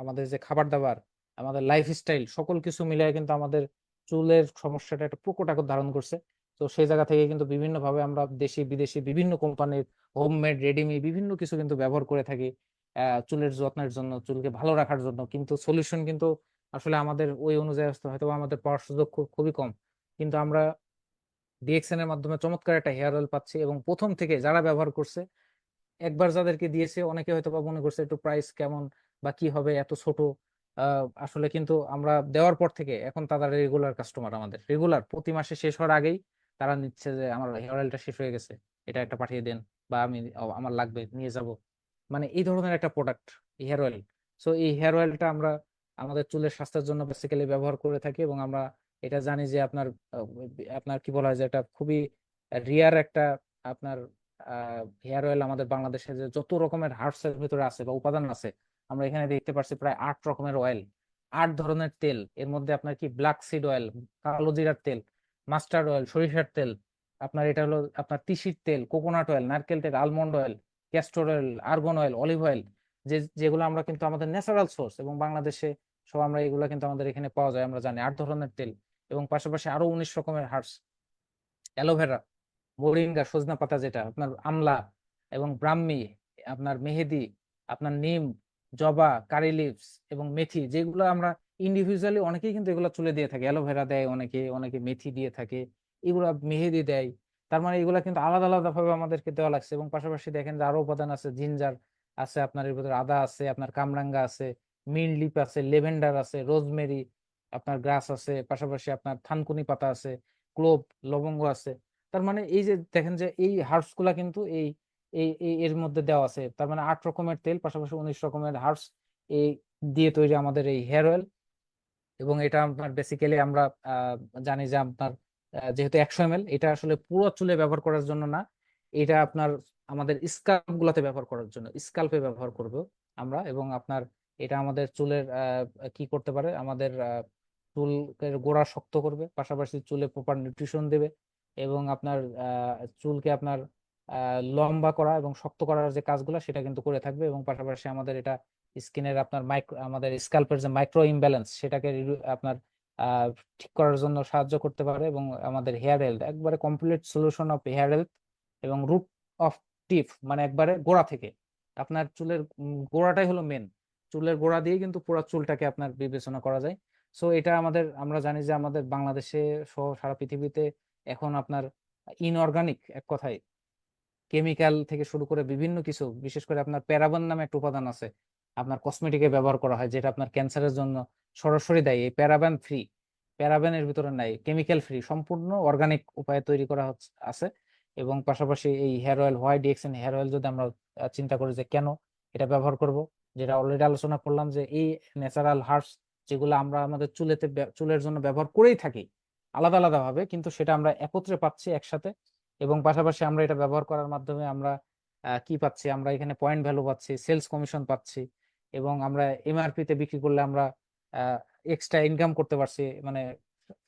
আমাদের যে খাবার দাবার, আমাদের লাইফস্টাইল, সকল কিছু মিলিয়ে কিন্তু আমাদের চুলের সমস্যাটা একটা প্রকট আকার ধারণ করছে। তো সেই জায়গা থেকে কিন্তু বিভিন্ন ভাবে আমরা দেশি বিদেশি বিভিন্ন কোম্পানির হোমমেড রেডিমি বিভিন্ন কিছু কিন্তু ব্যবহার করে থাকি চুলের যত্নের জন্য, চুলকে ভালো রাখার জন্য। কিন্তু সলিউশন কিন্তু আসলে আমাদের ওই অনুযায়ী হয়তো আমাদের পাওয়ার সুযোগ খুবই কম। কিন্তু আমরা ডিএক্সএন এর মাধ্যমে চমৎকার একটা হেয়ার অয়েল পাচ্ছি, এবং প্রথম থেকে যারা ব্যবহার করছে, একবার যাদেরকে দিয়েছে অনেকে হয়তো বা মনে করছে একটু প্রাইস কেমন বা কি হবে এত ছোট। আসলে কিন্তু আমরা দেওয়ার পর থেকে এখন তারা রেগুলার কাস্টমার, আমাদের রেগুলার প্রতি মাসে শেষ হওয়ার আগেই তারা নিচ্ছে যে আমার হেয়ার অয়েলটা শেষ হয়ে গেছে, এটা একটা পাঠিয়ে দেন, বা আমি আমার লাগবে নিয়ে যাব। মানে এই ধরনের একটা প্রোডাক্ট হেয়ার অয়েল। সো এই হেয়ার অয়েলটা আমরা আমাদের চুলের স্বাস্থ্যের জন্য বেসিক্যালি ব্যবহার করে থাকি, এবং আমরা এটা জানি যে আপনার আপনার কি বলা হয় যে এটা খুবই রিয়ার একটা আপনার হেয়ার অয়েল। আমাদের বাংলাদেশে যে যত রকমের হার্বস এর ভিতরে আছে বা উপাদান আছে, আমরা এখানে দেখতে পাচ্ছি প্রায় 8 রকমের অয়েল, 8 ধরনের তেল। এর মধ্যে আপনার কি ব্ল্যাক সিড অয়েল, কালো জিরার তেল, মাস্টার্ড অয়েল, সরিষার তেল, আপনার এটা হলো আপনার তিসির তেল, কোকোনাট অয়েল, নারকেল তেল, almond oil, castor oil, argon oil, olive oil, যেগুলো আমরা কিন্তু আমাদের ন্যাচারাল সোর্স, এবং বাংলাদেশে সব আমরা এগুলো কিন্তু আমাদের এখানে পাওয়া যায়, আমরা জানি 8 ধরনের তেল। এবং পাশাপাশি আরো 19 রকমের হার্বস, অ্যালোভেরা, মোরিঙ্গা, সজনা পাতা যেটা আপনার, আমলা এবং ব্রাহ্মী, আপনার মেহেদি, আপনার নিম, জবা, কারি লিভস এবং মেথি, যেগুলো আমরা ইন্ডিভিজুয়ালি অনেকেই কিন্তু এগুলো চুলে দিয়ে থাকে। অ্যালোভেরা দেয় অনেকে, অনেকে মেথি দিয়ে থাকে, এগুলা মেহেদি দেয়। তার মানে এগুলা কিন্তু আলাদা আলাদা ভাবে আমাদেরকে দেওয়া লাগছে। এবং পাশাপাশি দেখেন যে আরো উপাদান আছে, জিঞ্জার আছে, আপনার এর ভিতরে আদা আছে, আপনার কামরাঙ্গা আছে, মিন্ট লিপ আছে, লেভেন্ডার আছে, রোজমেরি, আপনার গ্রাস আছে, পাশাপাশি আপনার থানকুনি পাতা আছে, ক্লোভ, লবঙ্গ আছে। তার মানে এই যে দেখেন যে এই হার্বস গুলা কিন্তু এই এর মধ্যে দেওয়া আছে। তার মানে 8 রকমের তেল, পাশাপাশি 19 রকমের হার্বস এই দিয়ে তৈরি আমাদের এই হেয়ার অয়েল। এবং এটা আপনার বেসিক্যালি আমরা জানি যে আপনার যেহেতু 100 ml, এটা আসলে পুরো চুলে ব্যবহার করার জন্য না, এটা আপনার আমাদের স্কাল্প গুলাতে ব্যবহার করার জন্য, স্কাল্পে ব্যবহার করব আমরা। এবং আপনার এটা আমাদের চুলের কি করতে পারে, আমাদের চুলের গোড়া শক্ত করবে, পাশাপাশি চুলে প্রপার নিউট্রিশন দেবে, এবং আপনার চুলকে আপনার লম্বা করা এবং শক্ত করার যে কাজগুলো সেটা কিন্তু করে থাকবে। এবং পাশাপাশি আমাদের এটা স্কিনের আপনার মাইক্রো, আমাদের স্ক্যাল্পের যে মাইক্রো ইমব্যালেন্স সেটাকে আপনার আহ, ঠিক করার জন্য সাহায্য করতে পারে। এবং আমাদের হেয়ার হেলথ একবারে complete solution of hair health এবং রুট অফ টিপ, মানে একবারে গোড়া থেকে। আপনার চুলের গোড়াটাই হলো মেন, চুলের গোড়া দিয়ে কিন্তু পুরো চুলটাকে আপনার বিবেচনা করা যায়। সো এটা আমাদের, আমরা জানি যে আমাদের বাংলাদেশে সহ সারা পৃথিবীতে এখন আপনার ইনঅর্গানিক, এক কথায় কেমিক্যাল থেকে শুরু করে বিভিন্ন কিছু, বিশেষ করে আপনার প্যারাবেন নামে একটা উপাদান আছে, আপনার কসমেটিকে ব্যবহার করা হয়, যেটা আপনার ক্যান্সারের জন্য সরাসরি দায়ী। এই প্যারাবেন ফ্রি, প্যারাবেনের ভিতরে নাই, কেমিক্যাল ফ্রি, সম্পূর্ণ অর্গানিক উপায়ে তৈরি করা হচ্ছে আছে। এবং পাশাপাশি এই hair oil, white DXN hair oil, যদি আমরা চিন্তা করি যে কেন এটা ব্যবহার করব, যেটা অলরেডি আলোচনা করলাম যে এই ন্যাচারাল হার্বস যেগুলো আমরা আমাদের চুলের জন্য ব্যবহার করেই থাকি আলাদা আলাদা ভাবে, কিন্তু সেটা আমরা একত্রে পাচ্ছি একসাথে। এবং পাশাপাশি আমরা এটা ব্যবহার করার মাধ্যমে আমরা কি পাচ্ছি, আমরা এখানে পয়েন্ট ভ্যালু পাচ্ছি, সেলস কমিশন পাচ্ছি, এবং আমরা এমআরপি তে বিক্রি করলে আমরা এক্সট্রা ইনকাম করতে পারছি। মানে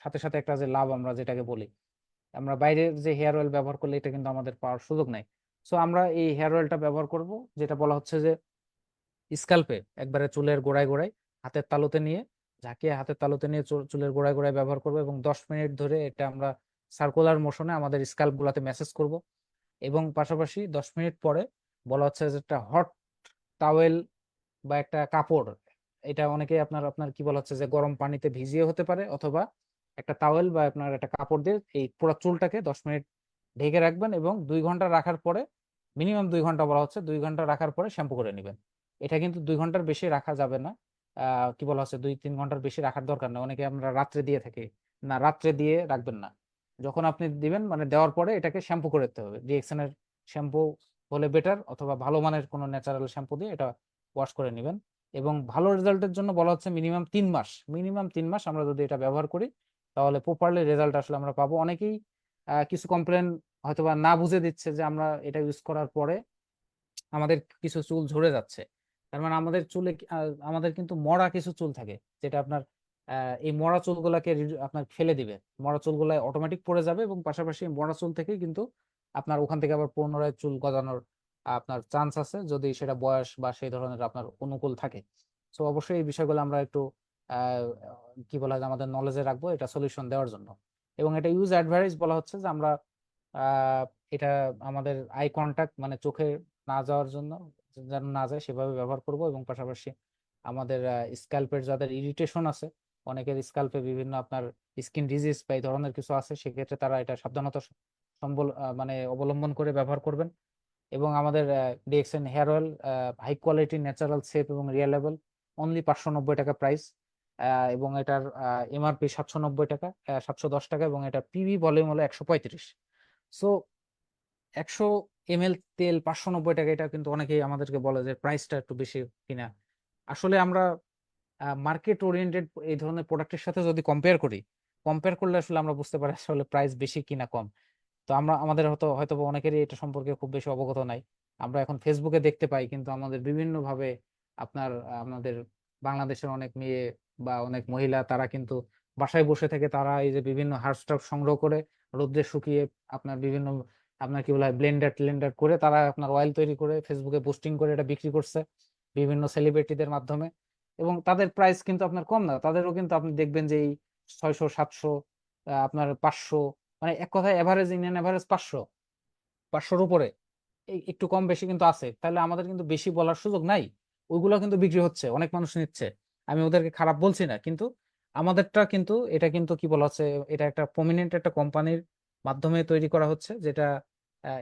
সাথে সাথে একটা যে লাভ আমরা যেটাকে বলি, আমরা বাইরের যে হেয়ার অয়েল ব্যবহার করলে এটা কিন্তু আমাদের পাওয়ার সুযোগ নাই। সো আমরা এই হেয়ার অয়েলটা ব্যবহার করব, যেটা বলা হচ্ছে যে স্কাল্পে একবারে চুলের গোড়ায় গোড়ায় হাতের তালুতে নিয়ে, ঝাঁকিয়ে হাতের তালুতে নিয়ে চুলের গোড়ায় গোড়ায় ব্যবহার করবো, এবং 10 মিনিট ধরে এটা আমরা সার্কুলার মোশনে আমাদের স্কাল্প গুলাতে মেসেজ করব। এবং পাশাপাশি 10 মিনিট পরে বলা হচ্ছে যে একটা হট টাওয়েল বা একটা কাপড়, এটা অনেকে আপনার আপনার কি বলা হচ্ছে যে গরম পানিতে ভিজিয়ে হতে পারে, অথবা একটা টাওয়েল বা আপনার একটা কাপড় দিয়ে এই পুরো চুলটাকে 10 মিনিট ঢেকে রাখবেন, এবং 2 ঘন্টা রাখার পরে, মিনিমাম 2 ঘন্টা বলা হচ্ছে, 2 ঘন্টা রাখার পরে শ্যাম্পু করে নেবেন। এটা কিন্তু 2 ঘন্টার বেশি রাখা যাবে না। কি বলা হচ্ছে 2-3 ঘন্টার বেশি রাখার দরকার নেই, অনেকে আমরা রাত্রে দিয়ে থাকি। না, রাত্রে দিয়ে রাখবেন না। যখন আপনি দিবেন মানে দেওয়ার পরে এটাকে শ্যাম্পু করে দিতে হবে, ডিএক্সএন এর শ্যাম্পু হলে বেটার, অথবা ভালো মানের কোনো ন্যাচারাল শ্যাম্পু দিয়ে এটা ওয়াশ করে নেবেন। এবং ভালো রেজাল্টের জন্য বলা হচ্ছে মিনিমাম 3 মাস আমরা যদি এটা ব্যবহার করি, তাহলে প্রপারলি রেজাল্ট আসলে আমরা পাবো। অনেকেই কিছু কমপ্লেন হয়তোবা না বুঝে দিচ্ছে যে আমরা এটা ইউজ করার পরে আমাদের কিছু চুল ঝরে যাচ্ছে। তার মানে আমাদের চুলে আমাদের কিন্তু মরা কিছু চুল থাকে, যেটা আপনার এই মরা চুলগুলাকে আপনার ফেলে দিবে, মরা চুলগুলা অটোমেটিক পড়ে যাবে, এবং পাশাপাশি মরা চুল থেকে কিন্তু আপনার ওখান থেকে আবার পুনরায় চুল গজানোর আপনার চান্স আছে, যদি সেটা বয়স বা সেই ধরনের আপনার অনুকূল থাকে। তো অবশ্যই এই বিষয়গুলো আমরা একটু আহ, কি বলা হয় আমাদের নলেজে রাখবো এটা সলিউশন দেওয়ার জন্য। এবং এটা ইউজ অ্যাডভাইস বলা হচ্ছে যে আমরা আহ, এটা আমাদের আই কন্টাক্ট মানে চোখে না যাওয়ার জন্য, যেন না যায় সেভাবে ব্যবহার করব। এবং পাশাপাশি আমাদের স্ক্যাল্পের যাদের ইরিটেশন আছে, অনেকের স্ক্যাল্পে বিভিন্ন আপনার স্কিন ডিজিজ বা এই ধরনের কিছু আছে, সেক্ষেত্রে তারা এটা সাবধানতা মানে অবলম্বন করে ব্যবহার করবেন। এবং আমাদের DXN hair oil high quality natural safe এবং রিয়েলেবল, অনলি 590 টাকা প্রাইস। এবং এটার এমআরপি 790 টাকা, 710 টাকা, এবং এটা পিভি ভলিউম হলো 135। সো 100 ml তেল 590 টাকা, এটা কিন্তু অনেকেই আমাদেরকে বলে যে প্রাইসটা একটু বেশি কিনা। আসলে আমরা মার্কেট ওরিয়েন্টেড এই ধরনের প্রোডাক্টের সাথে যদি কম্পেয়ার করলে আসলে আমরা বুঝতে পারি আসলে প্রাইস বেশি কিনা কম। তো আমরা আমাদের হয়তো হয়তো বা অনেকেরই এটা সম্পর্কে খুব বেশি অবগত নাই। আমরা এখন ফেসবুকে দেখতে পাই, কিন্তু আমাদের বিভিন্ন ভাবে আপনার আমাদের বাংলাদেশের অনেক মেয়ে বা অনেক মহিলা তারা কিন্তু বাসায় বসে থেকে তারা এই যে বিভিন্ন হার্ব স্টাফ সংগ্রহ করে রোদ্রে শুকিয়ে আপনার বিভিন্ন আপনার কি বলা হয় ব্লেন্ডার টেন্ডার করে তারা আপনার অয়েল তৈরি করে ফেসবুকে পোস্টিং করে এটা বিক্রি করছে বিভিন্ন সেলিব্রিটিদের মাধ্যমে। এবং তাদের প্রাইস কিন্তু আপনার কম না, তাদেরও কিন্তু আপনি দেখবেন যে এই 600 700, আপনার 500, মানে এক কথায় এভারেজ ইন্ডিয়ান এভারেজ 500 উপরে, এই একটু কম বেশি কিন্তু আছে। তাহলে আমাদের কিন্তু বেশি বলার সুযোগ নাই, ওইগুলো কিন্তু বিক্রি হচ্ছে, অনেক মানুষ নিচ্ছে। আমি ওদেরকে খারাপ বলছি না, কিন্তু আমাদেরটা কিন্তু এটা কিন্তু কি বলা হচ্ছে, এটা একটা প্রমিনেন্ট একটা কোম্পানির মাধ্যমে তৈরি করা হচ্ছে যেটা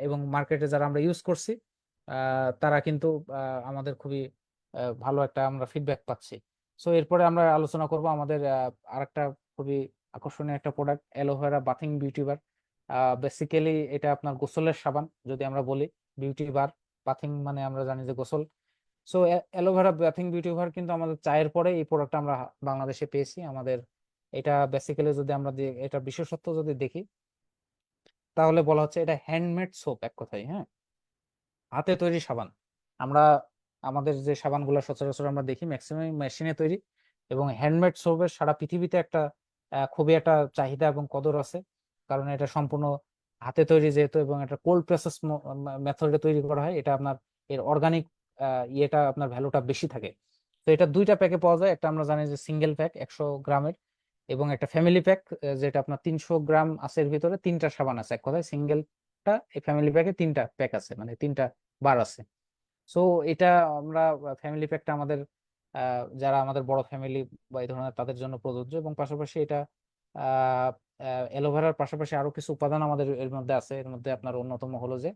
এবং মার্কেটে যারা আমরা ইউজ করছি তারা কিন্তু আমাদের খুবই ভালো একটা আমরা ফিডব্যাক পাচ্ছি। সো এরপরে আমরা আলোচনা করব আমাদের আরেকটা খুবই আকর্ষণীয় একটা প্রোডাক্ট, অ্যালোভেরা বাথিং বিউটি বার। বেসিক্যালি এটা আপনার গোসলের সাবান যদি আমরা বলি, বিউটি বার, বাথিং মানে আমরা জানি যে গোসল। সো অ্যালোভেরা বাথিং বিউটি বার কিন্তু আমাদের চায়ের পরে এই প্রোডাক্টটা আমরা বাংলাদেশে পেয়েছি আমাদের। এটা বেসিক্যালি যদি আমরা এটা বিশেষত্ব যদি দেখি, তাহলে বলা হচ্ছে এটা হ্যান্ডমেড সোপ, এক কথায়। হ্যাঁ, হাতে তৈরি সাবান। আমরা আমাদের যে সাবানগুলো সচরাচর আমরা দেখি ম্যাক্সিমাম মেশিনে তৈরি, এবং হ্যান্ডমেড সোপের সারা পৃথিবীতে একটা খুবই একটা চাহিদা এবং কদর আছে। কারণ এটা সম্পূর্ণ হাতে তৈরি যেহেতু, এবং এটা কোল্ড প্রসেস মেথডে তৈরি করা হয়, এটা আপনার এর অর্গানিক ইয়েটা আপনার ভ্যালুটা বেশি থাকে। তো এটা দুইটা প্যাকে পাওয়া যায়, একটা আমরা জানি যে সিঙ্গেল প্যাক 100 গ্রামের, এবং একটা ফ্যামিলি প্যাক যেটা আপনার 300 গ্রাম আছে, এর ভিতরে তিনটা সাবান আছে। এক কথায় সিঙ্গেলটা এই ফ্যামিলি প্যাকে তিনটা প্যাক আছে, মানে তিনটা বার আছে। সো এটা আমরা ফ্যামিলি প্যাকটা আমাদের যারা আমাদের বড় ফ্যামিলি বা এই ধরনের তাদের জন্য প্রযোজ্য। এবং পাশাপাশি এটা অ্যালোভেরার পাশাপাশি আরো কিছু উপাদান আমাদের এর মধ্যে আছে। এর মধ্যে আপনার অন্যতম হলো যে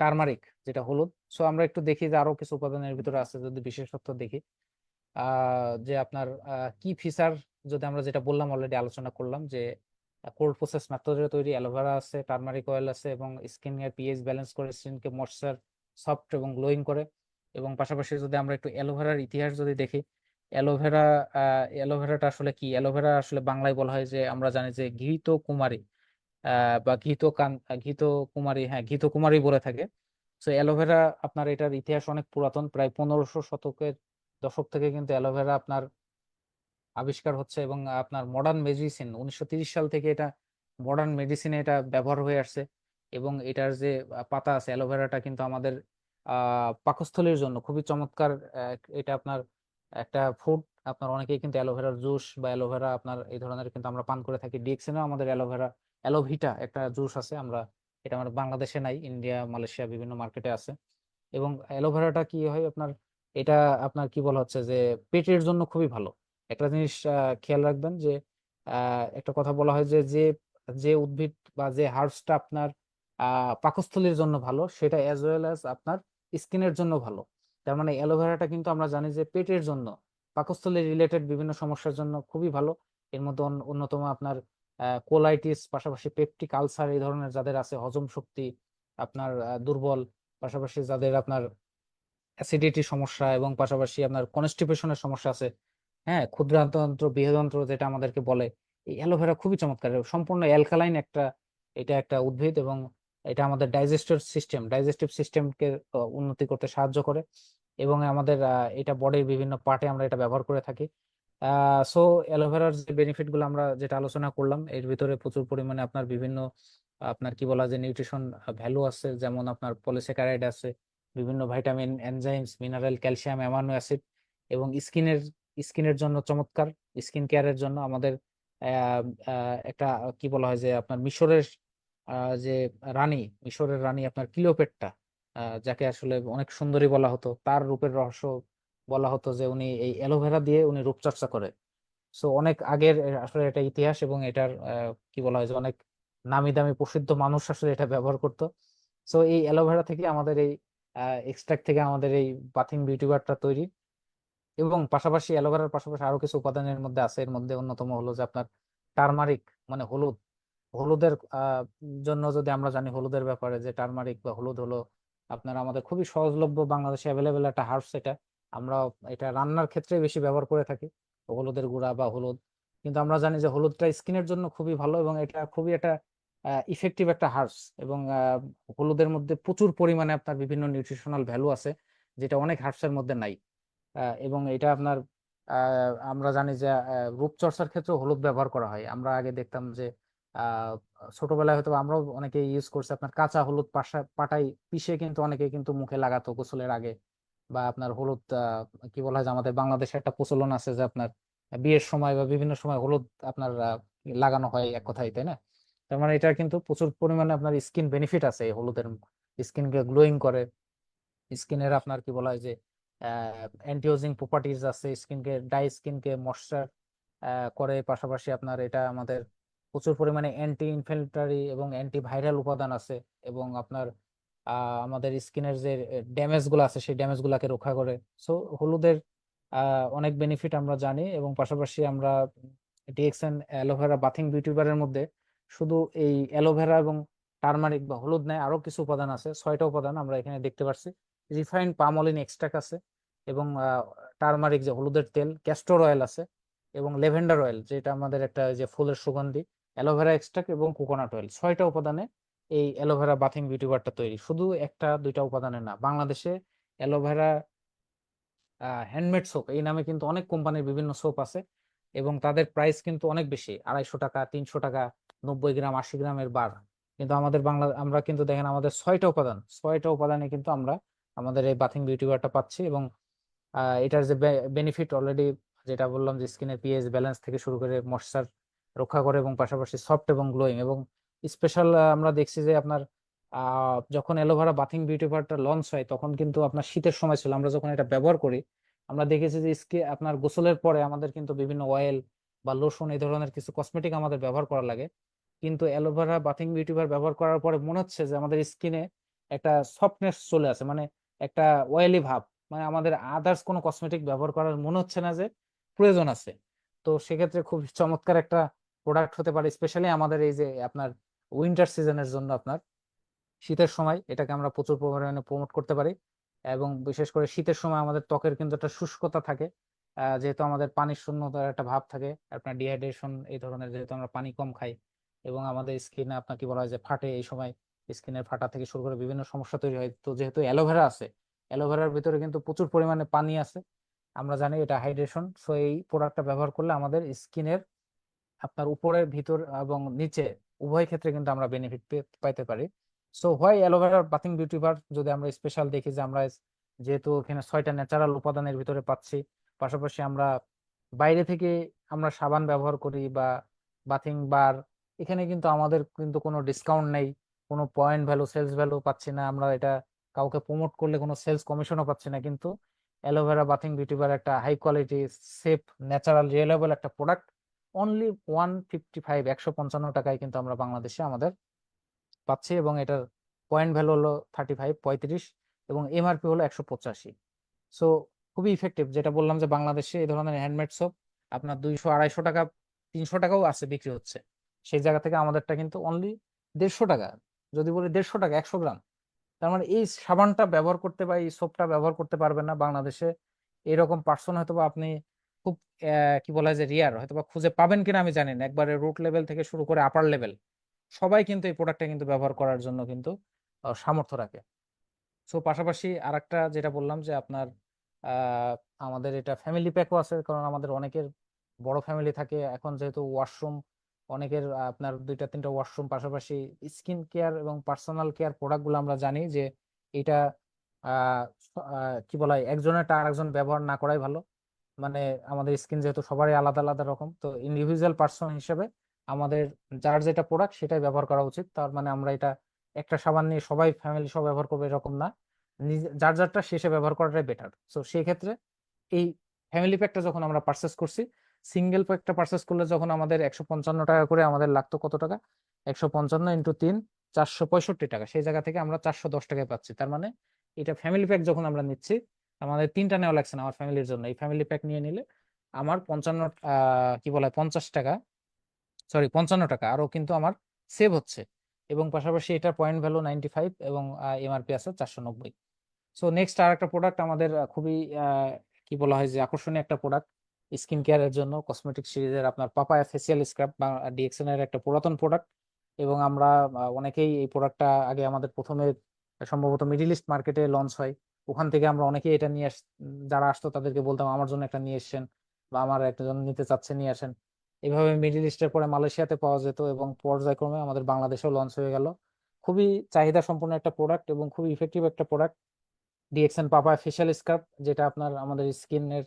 টারমারিক, যেটা হলুদ। সো আমরা একটু দেখি যে আরো কিছু উপাদানের ভিতরে আছে, যদি বিশেষত্ব দেখি যে আপনার কি ফিচার, যদি আমরা যেটা বললাম অলরেডি আলোচনা করলাম যে কোল্ড প্রসেস মেথডে তৈরি অ্যালোভেরা আছে, টারমারিক অয়েল আছে, এবং স্কিন এর পিএইচ ব্যালেন্স করে স্কিনকে ময়েশ্চার সফট এবং গ্লোয়িং করে। এবং পাশাপাশি যদি আমরা একটু অ্যালোভেরার ইতিহাস যদি দেখি, অ্যালোভেরা অ্যালোভেরাটা আসলে কি, অ্যালোভেরা আসলে বাংলায় বলা হয় যে আমরা জানি যে ঘৃত কুমারী বা ঘৃত কুমারী, হ্যাঁ ঘৃত কুমারী বলে থাকে। তো অ্যালোভেরা আপনার এটার ইতিহাস অনেক পুরাতন, প্রায় 1500 শতকের দশক থেকে কিন্তু অ্যালোভেরা আপনার আবিষ্কার হচ্ছে। এবং আপনার মডার্ন মেডিসিন 1930 সাল থেকে এটা মডার্ন মেডিসিনে এটা ব্যবহার হয়ে আসছে। এবং এটার যে পাতা আছে অ্যালোভেরাটা কিন্তু আমাদের পাকস্থলীর জন্য খুবই চমৎকার। এটা আপনার একটা ফুড, আপনার অনেকেই কিন্তু অ্যালোভেরার জুস বা অ্যালোভেরা আপনার এই ধরনের কিন্তু আমরা পান করে থাকি। ডিএক্সেনও আমাদের অ্যালোভেরা অ্যালোভিটা একটা জুস আছে, আমরা এটা আমাদের বাংলাদেশে নাই, ইন্ডিয়া মালয়েশিয়া বিভিন্ন মার্কেটে আছে। এবং অ্যালোভেরাটা কি হয় আপনার, এটা আপনার কি বলা হচ্ছে যে পেটের জন্য খুবই ভালো। একটা জিনিস খেয়াল রাখবেন যে একটা কথা বলা হয় যে যে যে উদ্ভিদ বা যে হার্বসটা আপনার পাকস্থলীর জন্য ভালো, সেটা অ্যাজ ওয়েল অ্যাজ আপনার স্কিনের জন্য ভালো। তার মানে অ্যালোভেরাটা কিন্তু আমরা জানি যে পেটের জন্য, পাকস্থলী রিলেটেড বিভিন্ন সমস্যার জন্য খুবই ভালো। এর মধ্যে অন্যতম আপনার কোলাইটিস, পাশাপাশি পেপটিক আলসার এই ধরনের যাদের আছে, হজম শক্তি আপনার দুর্বল, পাশাপাশি যাদের আপনার অ্যাসিডিটি সমস্যা, এবং পাশাপাশি আপনার কনস্টিপেশনের সমস্যা আছে, হ্যাঁ ক্ষুদ্রান্তন্ত্র বৃহদন্ত্র যেটা আমাদেরকে বলে, এই অ্যালোভেরা খুবই চমৎকার, সম্পূর্ণ অ্যালকালাইন একটা, এটা একটা উদ্ভিদ। এবং এটা আমাদের ডাইজেস্টিভ সিস্টেমকে উন্নতি করতে সাহায্য করে। এবং আমাদের এটা বডির বিভিন্ন পার্টে আমরা এটা ব্যবহার করে থাকি। সো অ্যালোভেরার যে বেনিফিট গুলো আমরা যেটা আলোচনা করলাম, এর ভিতরে প্রচুর পরিমাণে আপনার বিভিন্ন আপনার কি বলা যায় নিউট্রিশন ভ্যালু আছে, যেমন আপনার পলিস্যাকারাইড আছে, বিভিন্ন vitamin, enzymes, mineral, calcium, amino acid. এবং স্কিনের স্কিনের জন্য চমৎকার, স্কিন কেয়ারের জন্য আমাদের একটা কি বলা হয় যে আপনার মিশরের যে মিশরের রানী আপনার ক্লিওপেট্রা, যাকে আসলে অনেক সুন্দরী বলা হতো, তার রূপের রহস্য বলা হতো যে উনি এই অ্যালোভেরা দিয়ে উনি রূপচর্চা করে। সো অনেক আগের আসলে এটা ইতিহাস, এবং এটার কি বলা হয় যে অনেক নামি দামি প্রসিদ্ধ মানুষ আসলে এটা ব্যবহার করতো। সো এই অ্যালোভেরা থেকে আমাদের এই এক্সট্রাক্ট থেকে আমাদের এই বাথিং বিউটি বারটা তৈরি। এবং পাশাপাশি অ্যালোভেরার পাশাপাশি আরো কিছু উপাদানের মধ্যে আছে, এর মধ্যে অন্যতম হলো যে আপনার টারমারিক, মানে হলুদ। হলুদের জন্য যদি আমরা জানি, হলুদের ব্যাপারে, যে টারমারিক বা হলুদ হলো আপনার আমাদের খুবই সহজলভ্য, বাংলাদেশে অ্যাভেলেবেল একটা হার্বস। এটা আমরা এটা রান্নার ক্ষেত্রে বেশি ব্যবহার করে থাকি, হলুদের গুঁড়া বা হলুদ। কিন্তু আমরা জানি যে হলুদটা স্কিনের জন্য খুবই ভালো, এবং এটা খুবই একটা ইফেক্টিভ একটা হার্বস। এবং হলুদের মধ্যে প্রচুর পরিমাণে আপনার বিভিন্ন নিউট্রিশনাল ভ্যালু আছে, যেটা অনেক হার্বসের মধ্যে নাই। এবং এটা আপনার আমরা জানি যে রূপচর্চার ক্ষেত্রে হলুদ ব্যবহার করা হয়। আমরা আগে দেখতাম যে আহ, ছোটবেলায় হয়তো আমরাও অনেকে ইউজ করছি, আপনার কাঁচা হলুদ পাটাই পিষে কিন্তু অনেকে কিন্তু মুখে লাগাতো গোসলের আগে। বা আপনার হলুদ কি বলা হয় যে আমাদের বাংলাদেশে একটা প্রচলন আছে যে আপনার বিয়ের সময় বা বিভিন্ন সময় হলুদ আপনার লাগানো হয় এক কথায়, তাই না? তার মানে এটা কিন্তু প্রচুর পরিমাণে আপনার স্কিন বেনিফিট আছে এই হলুদের। স্কিনকে গ্লোয়িং করে, স্কিনের আপনার কি বলা হয় যে অ্যান্টিওজিং প্রপার্টিজ আছে, স্কিনকে স্কিনকে ময়শ্চার করে। পাশাপাশি আপনার এটা আমাদের প্রচুর পরিমাণে অ্যান্টি ইনফ্লেমেটরি এবং অ্যান্টি ভাইরাল উপাদান আছে। এবং আপনার আমাদের স্কিনের যে ড্যামেজ গুলো আছে সেই ড্যামেজ গুলাকে রক্ষা করে। সো হলুদের অনেক বেনিফিট আমরা জানি। এবং পাশাপাশি আমরা ডিএক্সএন অ্যালোভেরা বাথিং বিউটি বারের মধ্যে শুধু এই অ্যালোভেরা এবং টারমারিক বা হলুদ নেয়, আরো কিছু উপাদান আছে, 6টা উপাদান আমরা এখানে দেখতে পাচ্ছি। রিফাইন্ড পাম অয়েল এক্সট্রাক্ট আছে, এবং টারমারিক যে হলুদের তেল, ক্যাস্টর অয়েল আছে, এবং লেভেন্ডার অয়েল যেটা আমাদের একটা যে ফুলের সুগন্ধি, অ্যালোভেরা এক্সট্রাক্ট এবং কোকোনাট অয়েল। 6টা উপাদানে এই অ্যালোভেরা বাথিং বিউটি বারটা তৈরি, শুধু একটা দুইটা উপাদানে না। বাংলাদেশে অ্যালোভেরা হ্যান্ডমেড সোপ এই নামে কিন্তু অনেক কোম্পানির বিভিন্ন সোপ আছে, এবং তাদের প্রাইস কিন্তু অনেক বেশি, 250 টাকা, 300 টাকা, 90 গ্রাম, 80 গ্রামের বার। কিন্তু আমরা কিন্তু দেখেন আমাদের 6টা উপাদানে কিন্তু আমরা আমাদের এই বাথিং বিউটি বারটা পাচ্ছি। এবং এটার যে বেনিফিট অলরেডি যেটা বললাম, যে স্কিনের পিএইচ ব্যালেন্স থেকে শুরু করে ময়শ্চার রক্ষা করে, এবং পাশাপাশি সফট এবং গ্লোয়িং। এবং স্পেশাল আমরা দেখছি যে আপনার যখন অ্যালোভেরা বাথিং বিউটি বারটা লঞ্চ হয়, তখন কিন্তু আপনার শীতের সময় ছিল, আমরা যখন এটা ব্যবহার করি, আমরা দেখেছি যে আপনার গোসলের পরে আমাদের কিন্তু বিভিন্ন অয়েল বা লোশন এই ধরনের কিছু কসমেটিক আমাদের ব্যবহার করা লাগে। কিন্তু অ্যালোভেরা বাথিং বিউটি বার ব্যবহার করার পরে মনে হচ্ছে যে আমাদের স্কিনে একটা সফটনেস চলে আসে, মানে একটা অয়েলি ভাব, মানে আমাদের আদার্স কোনো কসমেটিক ব্যবহার করার মনে হচ্ছে না যে প্রয়োজন আছে। তো সেক্ষেত্রে খুব চমৎকার একটা প্রোডাক্ট হতে পারে, স্পেশালি আমাদের এই যে আপনার উইন্টার সিজনের জন্য। আপনার শীতের সময় এটাকে আমরা প্রচুর পরিমাণে প্রমোট করতে পারি। এবং বিশেষ করে শীতের সময় আমাদের ত্বকের কিন্তু একটা শুষ্কতা থাকে, যেহেতু আমাদের পানির শূন্যতার একটা ভাব থাকে, আপনার ডিহাইড্রেশন এই ধরনের, যেহেতু আমরা পানি কম খাই, এবং আমাদের স্কিনে আপনার কি বলা হয় যে ফাটে এই সময়, স্কিনের ফাটা থেকে শুরু করে বিভিন্ন সমস্যা তৈরি হয়। তো যেহেতু অ্যালোভেরা আছে, অ্যালোভেরার ভিতরে কিন্তু প্রচুর পরিমাণে পানি আছে, আমরা জানি এটা হাইড্রেশন। সো এই প্রোডাক্টটা ব্যবহার করলে আমাদের স্কিনের আপনার উপরের ভিতর এবং নিচে উভয় ক্ষেত্রে কিন্তু আমরা বেনিফিট পাইতে পারি। So why aloe vera bathing beauty বার যদি আমরা স্পেশাল দেখি, যে আমরা যেহেতু এখানে 6টা ন্যাচারাল উপাদানের ভিতরে পাচ্ছি, পাশাপাশি আমরা বাইরে থেকে আমরা সাবান ব্যবহার করি বা বাথিং বার, এখানে কিন্তু আমাদের কিন্তু কোনো ডিসকাউন্ট নেই, কোনো পয়েন্ট ভ্যালু, সেলস ভ্যালু পাচ্ছি না আমরা, এটা কাউকে প্রমোট করলে কোনো সেলস কমিশনও পাচ্ছি না। কিন্তু অ্যালোভেরা বাথিং বিউটি বার একটা high quality, safe, natural, reliable একটা প্রোডাক্ট। অনলি 155, 155 টাকায় কিন্তু আমরা বাংলাদেশে আমাদের পাচ্ছি। এবং এটার পয়েন্ট ভ্যালু হলো 35, 35, এবং এমআরপি হলো 185। সো খুবই ইফেক্টিভ, যেটা বললাম যে বাংলাদেশে এই ধরনের হ্যান্ডমেড সোপ আপনার 200, 250 টাকা, 300 টাকাও আছে বিক্রি হচ্ছে। সেই জায়গা থেকে আমাদেরটা কিন্তু অনলি 150 টাকা। যদি বলি 150 টাকা 100 গ্রাম, তার মানে এই সাবানটা ব্যবহার করতে বা এই সোপটা ব্যবহার করতে পারবেন না বাংলাদেশে এরকম পার্সন হয়তো বা আপনি খুব কি বলা যায় যে রিয়ার, হয়তো বা খুঁজে পাবেন কিনা আমি জানি না। একবারে রুট লেভেল থেকে শুরু করে আপার লেভেল সবাই কিন্তু এই প্রোডাক্টটা কিন্তু ব্যবহার করার জন্য কিন্তু সামর্থ্য রাখে। সো পাশাপাশি আরেকটা যেটা বললাম যে আপনার আহ আমাদের এটা ফ্যামিলি প্যাকও আছে, কারণ আমাদের অনেকের বড় ফ্যামিলি থাকে। এখন যেহেতু ওয়াশরুম অনেকের আপনার 2টা 3টা ওয়াশরুম, পাশাপাশি স্কিন কেয়ার এবং পার্সোনাল কেয়ার প্রোডাক্ট গুলো আমরা জানি যে এটা কি বলা হয় একজনের আরেকজন ব্যবহার না করাই ভালো। মানে আমাদের স্কিন যেহেতু সবারই আলাদা আলাদা রকম, তো ইন্ডিভিজুয়াল পার্সন হিসেবে আমাদের যার যেটা প্রোডাক্ট সেটাই ব্যবহার করা উচিত। তার মানে আমরা এটা একটা সাবান নিয়ে সবাই ফ্যামিলি সব ব্যবহার করবে এরকম না, নিজে যার যারটা শেষে ব্যবহার করাটাই বেটার। তো সেই ক্ষেত্রে এই ফ্যামিলি প্যাকটা যখন আমরা পারচেস করছি, সিঙ্গেল প্যাকটা পারচেস করলে যখন আমাদের 155 টাকা করে আমাদের লাগতো, কত টাকা, 155 × 3 465 টাকা, সেই জায়গা থেকে আমরা 410 টাকায় পাচ্ছি। তার মানে এটা ফ্যামিলি প্যাক যখন আমরা নিচ্ছি, আমাদের 3টা নেওয়া লাগছে না আমার ফ্যামিলির জন্য। এই ফ্যামিলি প্যাক নিয়ে নিলে আমার 50 টাকা, সরি 55 টাকা আরো কিন্তু আমার সেভ হচ্ছে। এবং পাশাপাশি এটার পয়েন্ট ভ্যালু 95 এবং এমআরপি আছে 490। সো নেক্সট আর একটা প্রোডাক্ট আমাদের খুবই কি বলা হয় যে আকর্ষণীয় একটা প্রোডাক্ট স্কিন কেয়ারের জন্য, কসমেটিক সিরিজের আপনার পাপায়া ফেসিয়াল স্ক্রাব বা ডিএক্সএন এর একটা পুরাতন প্রোডাক্ট। এবং আমরা অনেকেই এই প্রোডাক্টটা আগে আমাদের প্রথমে সম্ভবত মিডিল ইস্ট মার্কেটে লঞ্চ হয়, ওখান থেকে আমরা অনেকেই এটা নিয়ে যারা আসতো তাদেরকে বলতাম আমার জন্য একটা নিয়ে এসেছেন, বা আমার একটা জন নিতে চাচ্ছে নিয়ে আসেন। এইভাবে মিডিল ইস্টের পরে মালয়েশিয়াতে পাওয়া যেত এবং পর্যায়ক্রমে আমাদের বাংলাদেশেও লঞ্চ হয়ে গেল। খুবই চাহিদা সম্পন্ন একটা প্রোডাক্ট এবং খুবই ইফেক্টিভ একটা প্রোডাক্ট, ডিএক্সএন পাপা ফেশিয়াল স্ক্রাব, যেটা আপনার আমাদের স্কিনের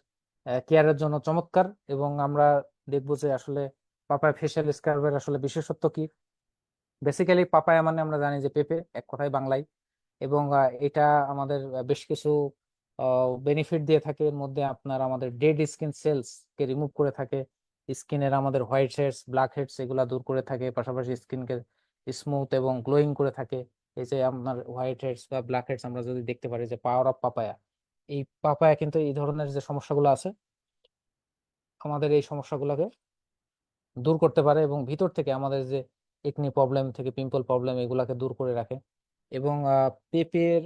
কেয়ারের জন্য চমৎকার। এবং আমরা দেখবো যে আসলে পাপায়া ফেশিয়াল স্ক্রাবের আসলে বিশেষত্ব কি। বেসিক্যালি পাপায়া মানে আমরা জানি যে পেঁপে এক কথায় বাংলায়। এবং এটা আমাদের বেশ কিছু বেনিফিট দিয়ে থাকে। এর মধ্যে আপনার আমাদের ডেড স্কিন সেলস কে রিমুভ করে থাকে, স্কিনের আমাদের হোয়াইট হেডস ব্ল্যাক হেডস এগুলা দূর করে থাকে, পাশাপাশি স্কিনকে স্মুথ এবং গ্লোয়িং করে থাকে। এই যে আপনার হোয়াইট হেডস বা ব্ল্যাক হেডস আমরা যদি দেখতে পারি যে পাওয়ার অফ পাপায়া, এই পাপায়া কিন্তু এই ধরনের যে সমস্যাগুলো আছে আমাদের এই সমস্যাগুলোকে দূর করতে পারে, এবং ভিতর থেকে আমাদের যে একনি প্রবলেম থেকে পিম্পল প্রবলেম এগুলাকে দূর করে রাখে। এবং পেঁপের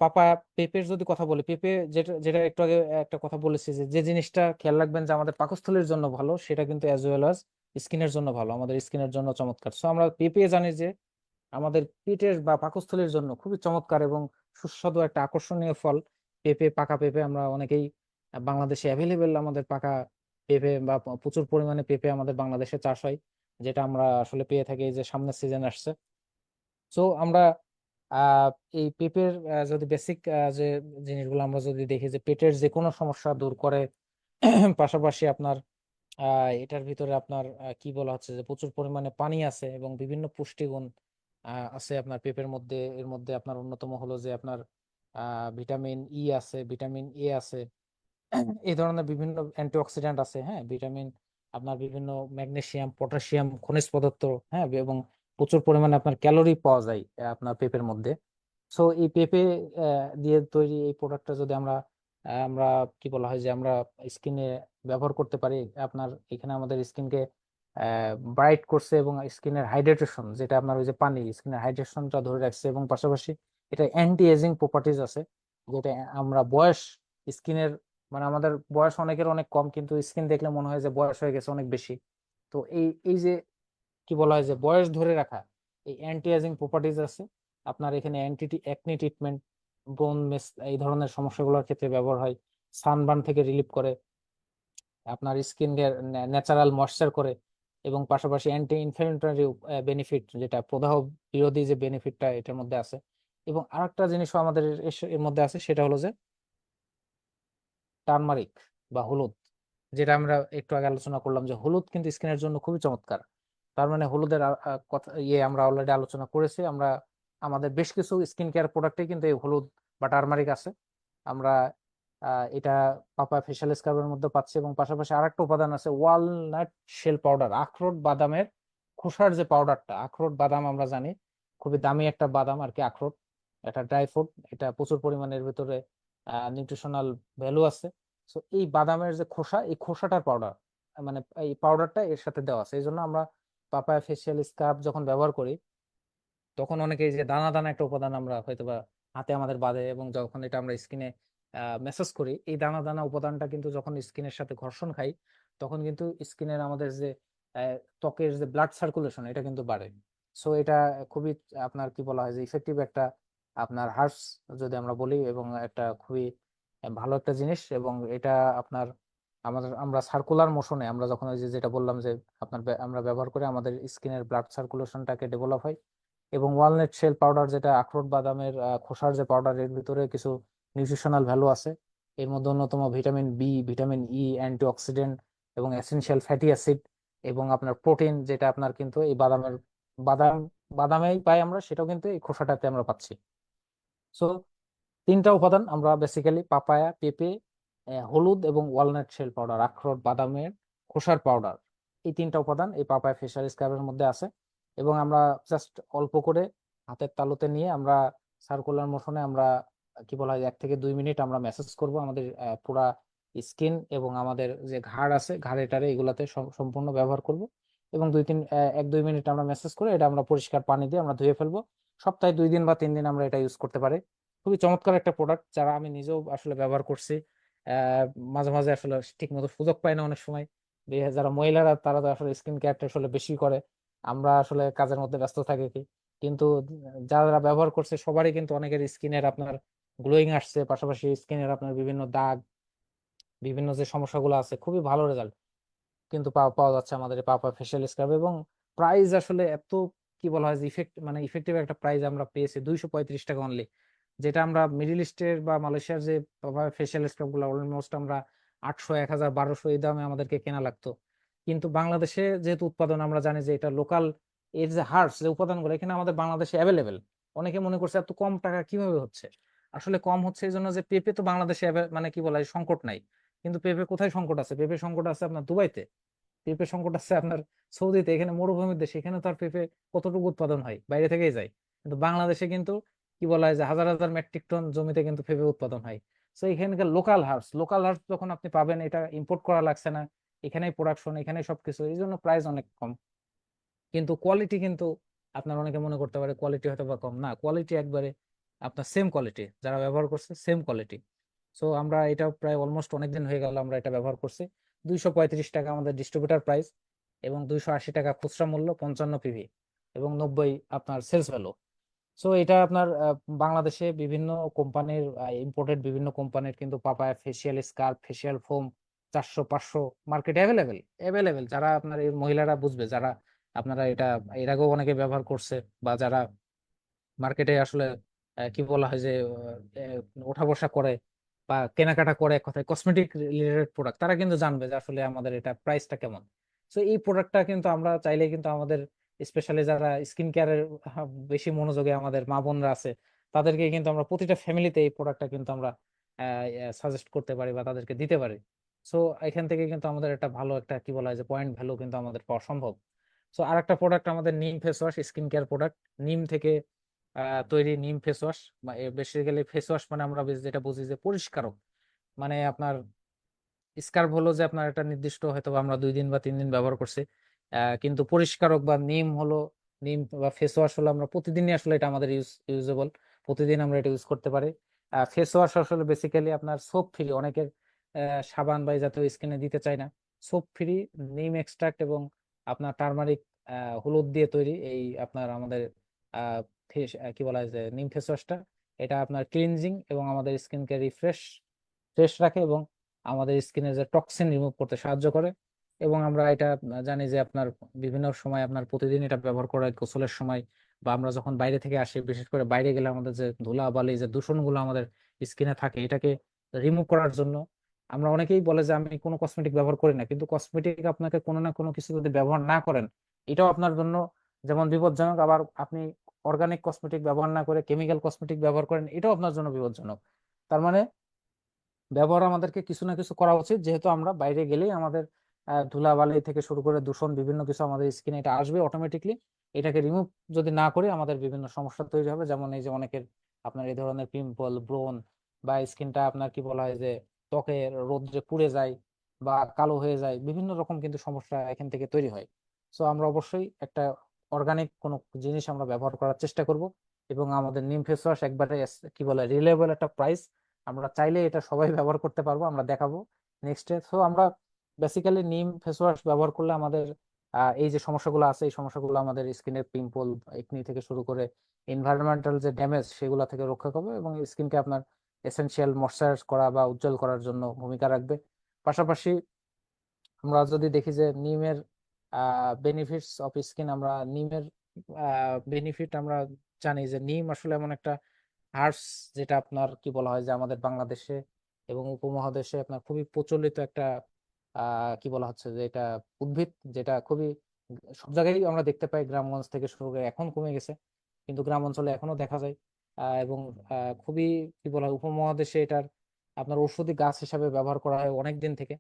পাপায়া, পেঁপের যদি কথা বলি, পেঁপে যেটা যেটা একটু আগে একটা কথা বলেছি যে যে জিনিসটা খেয়াল রাখবেন যে আমাদের পাকস্থলীর জন্য ভালো, সেটা কিন্তু অ্যাজ ওয়েল অ্যাজ স্কিনের জন্য ভালো, আমাদের স্কিনের জন্য চমৎকার। সো আমরা পেঁপে জানি যে আমাদের পেটের বা পাকস্থলীর জন্য খুবই চমৎকার এবং সুস্বাদু একটা আকর্ষণীয় ফল। পেঁপে, পাকা পেঁপে আমরা অনেকেই বাংলাদেশে অ্যাভেলেবেল, আমাদের পাকা পেঁপে বা প্রচুর পরিমাণে পেঁপে আমাদের বাংলাদেশে চাষ হয়, যেটা আমরা আসলে পেয়ে থাকি। এই যে সামনের সিজন আসছে, সো আমরা আহ এই পেঁপের যদি বেসিক যে জিনিসগুলো আমরা যদি দেখি যে পেটের যে কোনো সমস্যা দূর করে। পাশাপাশি আপনার এটার ভিতরে আপনার কি বলা হচ্ছে যে প্রচুর পরিমাণে পানি আছে এবং বিভিন্ন পুষ্টিগুণ আছে আপনার পেঁপের মধ্যে। এর মধ্যে আপনার অন্যতম হলো যে আপনার ভিটামিন ই আছে, ভিটামিন এ আছে, এই ধরনের বিভিন্ন অ্যান্টিঅক্সিডেন্ট আছে, হ্যাঁ, ভিটামিন, আপনার বিভিন্ন ম্যাগনেসিয়াম, পটাশিয়াম, খনিজ পদার্থ, হ্যাঁ, এবং প্রচুর পরিমাণে আপনার ক্যালোরি পাওয়া যায় আপনার পেঁপের মধ্যে। সো এই পেঁপে দিয়ে তৈরি এই প্রোডাক্টটা যদি আমরা আমরা কি বলা হয় যে আমরা স্কিনে ব্যবহার করতে পারি, আপনার এখানে আমাদের স্কিনকে ব্রাইট করছে এবং স্কিনের হাইড্রেটেশন, যেটা আপনার ওই যে পানি, স্কিনের হাইড্রেশনটা ধরে রাখছে। এবং পাশাপাশি এটা অ্যান্টি এজিং প্রপার্টিজ আছে, যেটা আমরা বয়স, স্কিনের, মানে আমাদের বয়স অনেকের অনেক কম কিন্তু স্কিন দেখলে মনে হয় যে বয়স হয়ে গেছে অনেক বেশি। তো এই এই যে কি বলা হয় যে বয়স ধরে রাখা, এই অ্যান্টি এজিং প্রপার্টিজ আছে আপনার এখানে। অ্যাকনি ট্রিটমেন্ট, ব্রোন মেস, এই ধরনের সমস্যাগুলোর ক্ষেত্রে ব্যবহার হয়। সানবার্ন থেকে রিলিফ করে, আপনার স্কিনকে ন্যাচারাল ময়েশ্চার করে। এবং পাশাপাশি অ্যান্টি ইনফ্লামেটরি বেনিফিট, যেটা প্রদাহ বিরোধী যে বেনিফিটটা এটার মধ্যে আছে। এবং আরেকটা জিনিসও আমাদের এর মধ্যে আছে, সেটা হলো যে টার্মারিক বা হলুদ, যেটা আমরা একটু আগে আলোচনা করলাম যে হলুদ কিন্তু স্কিনের জন্য খুবই চমৎকার। তার মানে হলুদের কথা আমরা অলরেডি আলোচনা করেছি। আমরা আমাদের বেশ কিছু স্কিন কেয়ার প্রোডাক্টে কিন্তু এই হলুদ বা টার্মারিক আছে। আমরা এটা পাপা ফেশিয়াল স্ক্রাবের মধ্যে পাচ্ছি। এবং পাশাপাশি আরেকটা উপাদান আছে, ওয়ালনাট শেল পাউডার, আখরোট বাদামের খোসার যে পাউডারটা। আখরোট বাদাম আমরা জানি খুবই দামি একটা বাদাম আর কি, আখরোট, এটা ড্রাই ফ্রুট, এটা প্রচুর পরিমাণের ভিতরে নিউট্রিশনাল ভ্যালু আছে। তো এই বাদামের যে খোসা, এই খোসাটার পাউডার, মানে এই পাউডারটা এর সাথে দেওয়া আছে। এই জন্য আমরা পাপায়া ফেসিয়াল স্ক্রাব যখন ব্যবহার করি, তখন অনেকে এই যে দানা দানা একটা উপাদান আমরা হয়তো বা হাতে আমাদের বাঁধে, এবং যখন এটা আমরা স্কিনে মেসেজ করি, এই দানা দানা উপাদানটা কিন্তু যখন স্কিনের সাথে ঘর্ষণ খাই, তখন কিন্তু স্কিনের আমাদের যে ত্বকের যে ব্লাড সার্কুলেশন এটা কিন্তু বাড়ে। সো এটা খুবই আপনার কি বলা হয় যে ইফেক্টিভ একটা আপনার হার্বস যদি আমরা বলি, এবং একটা খুবই ভালো একটা জিনিস। এবং এটা আপনার আমাদের আমরা সার্কুলার মোশনে আমরা যখন ওই যে যেটা বললাম যে আপনার আমরা ব্যবহার করে আমাদের স্কিনের ব্লাড সার্কুলেশনটাকে ডেভেলপ হয়। এবং ওয়ালনাট শেল পাউডার, যেটা আখরোট বাদামের খোসার যে পাউডার, এর ভিতরে কিছু নিউট্রিশনাল ভ্যালু আছে। এর মধ্যে অন্যতম vitamin B, vitamin E, antioxidant এবং এসেনশিয়াল ফ্যাটি অ্যাসিড এবং আপনার প্রোটিন, যেটা আপনার কিন্তু এই বাদাম বাদামেই পাই আমরা, সেটাও কিন্তু এই খোসাটাতে আমরা পাচ্ছি। সো তিনটা উপাদান আমরা বেসিক্যালি, পাপায়া, পেঁপে, হলুদ এবং ওয়ালনাট শেল পাউডার, আখরোট বাদামের খোসার পাউডার, এই তিনটা উপাদান এই পাপায়া ফেশিয়াল স্ক্রাবের মধ্যে আছে। এবং আমরা জাস্ট অল্প করে হাতের তালুতে নিয়ে আমরা সার্কুলার মোশনে আমরা কি বলা হয় 1 থেকে 2 মিনিট আমরা ম্যাসেজ করব আমাদের পুরা স্কিন এবং আমাদের যে ঘাড় আছে ঘাড়ে টাড়ে এগুলাতে সম্পূর্ণ ব্যবহার করব। এবং 1-2 মিনিট আমরা ম্যাসেজ করে এটা আমরা পরিষ্কার পানি দিয়ে আমরা ধুয়ে ফেলবো। সপ্তাহে 2 দিন বা 3 দিন আমরা এটা ইউজ করতে পারি। খুবই চমৎকার একটা প্রোডাক্ট, যারা আমি নিজেও আসলে ব্যবহার করছি। আহ মাঝে মাঝে আসলে ঠিক মতো সুযোগ পাই না অনেক সময়। যারা মহিলারা তারা তো আসলে স্কিন কেয়ারটা আসলে বেশি করে, আমরা আসলে কাজের মধ্যে ব্যস্ত থাকি কি। কিন্তু যারা ব্যবহার করছে সবারই কিন্তু অনেকের স্কিনের আপনার গ্লোয়িং আসছে, পাশাপাশি স্কিনের আপনার বিভিন্ন দাগ, বিভিন্ন যে সমস্যাগুলো আছে, খুবই ভালো রেজাল্ট কিন্তু পাওয়া পাওয়া যাচ্ছে আমাদের এই পাপা ফেশিয়াল স্ক্রাব। এবং প্রাইস আসলে এত কি বলা হয় যে ইফেক্টিভ একটা প্রাইস আমরা পেয়েছি 235 টাকা অনলি। যেটা আমরা মিডিল ইস্টের বা মালয়েশিয়ার যে পাপা ফেশিয়াল স্ক্রাব গুলো অলমোস্ট আমরা 800, 1000, 1200 এই দামে আমাদেরকে কেনা লাগতো। কিন্তু বাংলাদেশে যেহেতু উৎপাদন, আমরা জানি যে এটা লোকাল, এর যে হার্বস যে উপাদানগুলো এখানে আমাদের বাংলাদেশে অ্যাভেলেবেল। অনেকে মনে করছে এত কম টাকা কিভাবে হচ্ছে। আসলে কম হচ্ছে এই জন্য যে পেঁপে তো বাংলাদেশে মানে কি বলা হয় সংকট নাই। কিন্তু পেঁপে কোথায় সংকট আছে? পেঁপে সংকট আছে আপনার দুবাইতে, পেঁপে সংকট আছে আপনার সৌদিতে, এখানে মরুভূমির দেশে, এখানে তো আর পেঁপে কতটুকু উৎপাদন হয়, বাইরে থেকেই যায়। কিন্তু বাংলাদেশে কিন্তু কি বলা হয় যে হাজার হাজার মেট্রিক টন জমিতে কিন্তু পেঁপে উৎপাদন হয়। তো এখানকার লোকাল হার্বস যখন আপনি পাবেন, এটা ইম্পোর্ট করা লাগছে না, এখানেই প্রোডাকশন, এখানেই সবকিছু, এই জন্য প্রাইস অনেক কম। কিন্তু কোয়ালিটি কিন্তু আপনার অনেকে মনে করতে পারে কোয়ালিটি হয়তো বা কম, না, কোয়ালিটি একবারে আপনার সেম কোয়ালিটি, যারা ব্যবহার করছে সেম কোয়ালিটি। সো আমরা এটা প্রায় অলমোস্ট অনেকদিন হয়ে গেল আমরা এটা ব্যবহার করছি। 235 টাকা আমাদের ডিস্ট্রিবিউটার প্রাইস, এবং 280 টাকা খুচরা মূল্য, 55 পিভি এবং 90 আপনার সেলস ভ্যালু। সো এটা আপনার বাংলাদেশে বিভিন্ন কোম্পানির, ইম্পোর্টেড বিভিন্ন কোম্পানির কিন্তু papaya facial scarf, facial foam 400-500 market available available. যারা আপনার এই মহিলারা বুঝবে, যারা আপনারা এটা এর আগেও অনেকে ব্যবহার করছে, বা যারা মার্কেটে আসলে কি বলা হয় যে ওঠা বসা করে বা কেনাকাটা করে, এক কথায় কসমেটিক রিলেটেড প্রোডাক্ট, তারা কিন্তু জানবে যে আসলে আমাদের এটা প্রাইসটা কেমন। তো এই প্রোডাক্টটা কিন্তু আমরা চাইলে কিন্তু আমাদের স্পেশালি যারা স্কিন কেয়ারের বেশি মনোযোগী আমাদের মা বোনরা আছে, তাদেরকে কিন্তু আমরা প্রতিটা ফ্যামিলিতে এই প্রোডাক্টটা কিন্তু আমরা সাজেস্ট করতে পারি বা তাদেরকে দিতে পারি। সো এখান থেকে কিন্তু আমাদের একটা ভালো একটা কি বলা হয় যে পয়েন্ট ভ্যালু কিন্তু আমাদের পাওয়া সম্ভব। সো আরেকটা প্রোডাক্ট আমাদের নিম face wash, skin care product, নিম থেকে তৈরি নিম face wash. Basically face wash মানে আমরা যেটা বুঝি যে পরিষ্কারক, মানে আপনার স্কার্ফ হলো যে আপনার একটা নির্দিষ্ট হয়তো বা আমরা 2 দিন বা 3 দিন ব্যবহার করছি, কিন্তু পরিষ্কারক বা নিম হলো, নিম বা ফেস ওয়াশ হলো আমরা প্রতিদিনই আসলে এটা আমাদের ইউজেবল, প্রতিদিন আমরা এটা ইউজ করতে পারি। ফেস ওয়াশ আসলে বেসিক্যালি আপনার সোপ ফ্রি, অনেকের সাবান বা এই জাতীয় স্কিনে দিতে চায় না, সোপ ফ্রি, নিম এক্সট্রাক্ট এবং আপনার টারমারিক হলুদ দিয়ে তৈরি এই আপনার আমাদের আহ ফেস কি বলা হয় যে নিম ফেস ওয়াশটা, এটা আপনার ক্লিনজিং এবং আমাদের স্কিনকে ফ্রেশ ফ্রেশ রাখে এবং আমাদের স্কিনের যে টক্সিন রিমুভ করতে সাহায্য করে। এবং আমরা এটা জানি যে আপনার বিভিন্ন সময় আপনার প্রতিদিন এটা ব্যবহার করা হয় গোসলের সময়, বা আমরা যখন বাইরে থেকে আসি, বিশেষ করে বাইরে গেলে আমাদের যে ধুলাবালি যে দূষণগুলো আমাদের স্কিনে থাকে, এটাকে রিমুভ করার জন্য। আমরা অনেকেই বলে যে আমি কোনো কসমেটিক ব্যবহার করি না, কিন্তু কসমেটিক আপনাকে কোনো না কোনো কিছু যদি ব্যবহার না করেন, এটাও আপনার জন্য যেমন বিপজ্জনক, আবার আপনি অর্গানিক কসমেটিক ব্যবহার না করে কেমিক্যাল কসমেটিক ব্যবহার করেন, এটাও আপনার জন্য বিপজ্জনক। তার মানে ব্যবহার আমাদেরকে কিছু না কিছু করা উচিত, যেহেতু আমরা বাইরে গেলেই আমাদের ধুলাবালি থেকে শুরু করে দূষণ বিভিন্ন কিছু আমাদের স্কিনে এটা আসবে অটোমেটিকলি। এটাকে রিমুভ যদি না করি আমাদের বিভিন্ন সমস্যা তৈরি হবে, যেমন এই যে অনেকের আপনার এই ধরনের পিম্পল, ব্রণ, বা স্কিনটা আপনার কি বলা হয় যে ত্বকে রোদ্রে পুড়ে যায় বা কালো হয়ে যায়, বিভিন্ন রকম কিন্তু সমস্যা এখান থেকে তৈরি হয়। সো আমরা অবশ্যই একটা অর্গানিক কোনো জিনিস আমরা ব্যবহার করার চেষ্টা করব। এবং আমাদের নিম ফেস ওয়াশ একবারে কি বলে রিলায়েবল একটা প্রাইস, আমরা চাইলে এটা সবাই ব্যবহার করতে পারবো, আমরা দেখাবো নেক্সটে। তো আমরা বেসিক্যালি নিম ফেস ওয়াশ ব্যবহার করলে আমাদের এই যে সমস্যাগুলো আছে, এই সমস্যাগুলো আমাদের স্কিনের পিম্পল, একনি থেকে শুরু করে এনভায়রনমেন্টাল যে ড্যামেজ সেগুলো থেকে রক্ষা করবে, এবং স্কিনকে আপনার এসেনশিয়াল ময়শ্চারাইজ করা বা উজ্জ্বল করার জন্য ভূমিকা রাখবে। পাশাপাশি আমরা যদি দেখি যে নিমের বেনিফিটস অফ স্কিন, আমরা নিমের বেনিফিট আমরা জানি যে নিম আসলে এমন একটা হার্বস, যেটা আপনার কি বলা হয় যে আমাদের বাংলাদেশে এবং উপমহাদেশে আপনার খুবই প্রচলিত একটা কি বলা হচ্ছে যে এটা উদ্ভিদ, যেটা খুবই সব জায়গায় আমরা দেখতে পাই, গ্রামগঞ্জ থেকে শুরু করে এখন কমে গেছে, কিন্তু গ্রাম অঞ্চলে এখনো দেখা যায়। এবং খুবই কি বলা হয়, উপমহাদেশে এটার আপনার ঔষধি গাছ হিসাবে ব্যবহার করা হয় অনেক দিন থেকে।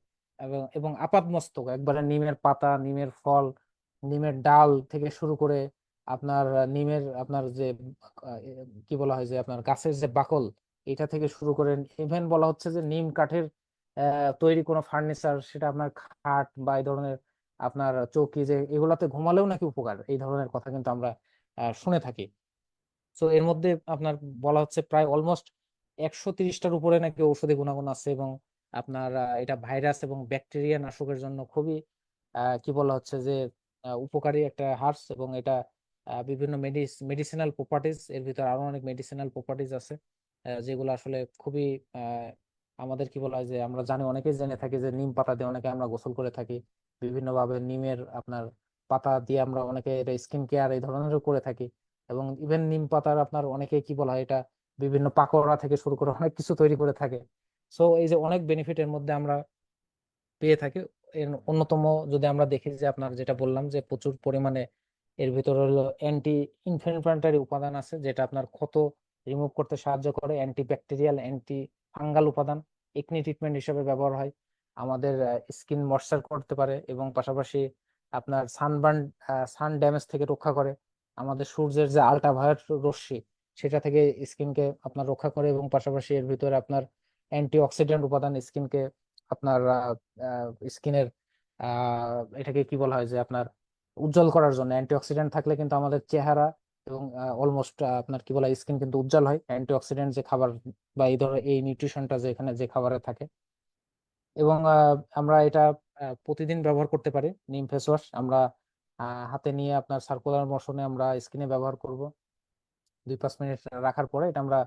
এবং আপাদমস্তক একবারে নিমের পাতা, নিমের ফল, নিমের ডাল থেকে শুরু করে আপনার নিমের আপনার যে কি বলা হয় যে আপনার গাছের যে বাকল, এটা থেকে শুরু করে ইভেন বলা হচ্ছে যে নিম কাঠের তৈরি কোনো ফার্নিচার, সেটা আপনার খাট বা এই ধরনের আপনার চৌকি, যে এগুলাতে ঘুমালেও নাকি উপকার, এই ধরনের কথা কিন্তু আমরা শুনে থাকি। তো এর মধ্যে আপনার বলা হচ্ছে প্রায় অলমোস্ট 130টার উপরে নাকি ঔষধি গুণাগুণ আছে, এবং আপনার এটা ভাইরাস এবং ব্যাকটেরিয়া নাশকের জন্য খুবই কি বলা হচ্ছে যে উপকারী একটা হার্বস। এবং এটা বিভিন্ন মেডিসিনাল প্রপার্টিজ, এর ভিতর আরো অনেক মেডিসিনাল প্রপার্টিজ আছে, যেগুলো আসলে খুবই আমাদের কি বলা হয় যে আমরা জানি, অনেকেই জেনে থাকি যে নিম পাতা দিয়ে অনেকে আমরা গোসল করে থাকি বিভিন্ন ভাবে। নিমের আপনার পাতা দিয়ে আমরা অনেকে স্কিন কেয়ার এই ধরনেরও করে থাকি। এবং ইভেন নিম পাতার আপনার অনেকে কি বলা হয় এটা বিভিন্ন পাকোড়া থেকে শুরু করে অনেক কিছু তৈরি করে থাকে। সো এই যে অনেক বেনিফিট এর মধ্যে আমরা পেয়ে থাকি। এর অন্যতম যদি আমরা দেখি যে আপনার যেটা বললাম যে প্রচুর পরিমাণে এর ভিতরে হলো অ্যান্টি ইনফ্ল্যামেটরি উপাদান আছে, যেটা আপনার ক্ষত রিমুভ করতে সাহায্য করে, অ্যান্টি ব্যাকটেরিয়াল, অ্যান্টি ফাঙ্গাল উপাদান, একনি ট্রিটমেন্ট হিসেবে ব্যবহার হয়, আমাদের স্কিন ময়শ্চার করতে পারে, এবং পাশাপাশি আপনার সানবার্ন, সান ড্যামেজ থেকে রক্ষা করে, আমাদের সূর্যের যে আল্ট্রাভায়োলেট রশ্মি সেটা থেকে স্কিনকে আপনার রক্ষা করে, এবং পাশাপাশি এর ভিতরে আপনার অ্যান্টি অক্সিডেন্ট উপাদান স্কিনকে আপনার স্কিনের এটাকে কি বলা হয় যে আপনার উজ্জ্বল করার জন্য, অ্যান্টিঅক্সিডেন্ট থাকলে কিন্তু আমাদের চেহারা এবং অলমোস্ট আপনার কি বলা স্কিন কিন্তু উজ্জ্বল হয়, অ্যান্টিঅক্সিডেন্ট যে খাবার বা এই ধরনের এই নিউট্রিশনটা যে এখানে যে খাবারে থাকে। এবং আমরা এটা প্রতিদিন ব্যবহার করতে পারি। নিম ফেস ওয়াশ আমরা হাতে নিয়ে আপনার সার্কুলার মোশনে আমরা স্কিনে ব্যবহার করব, 2-5 মিনিট রাখার পরে এটা আমরা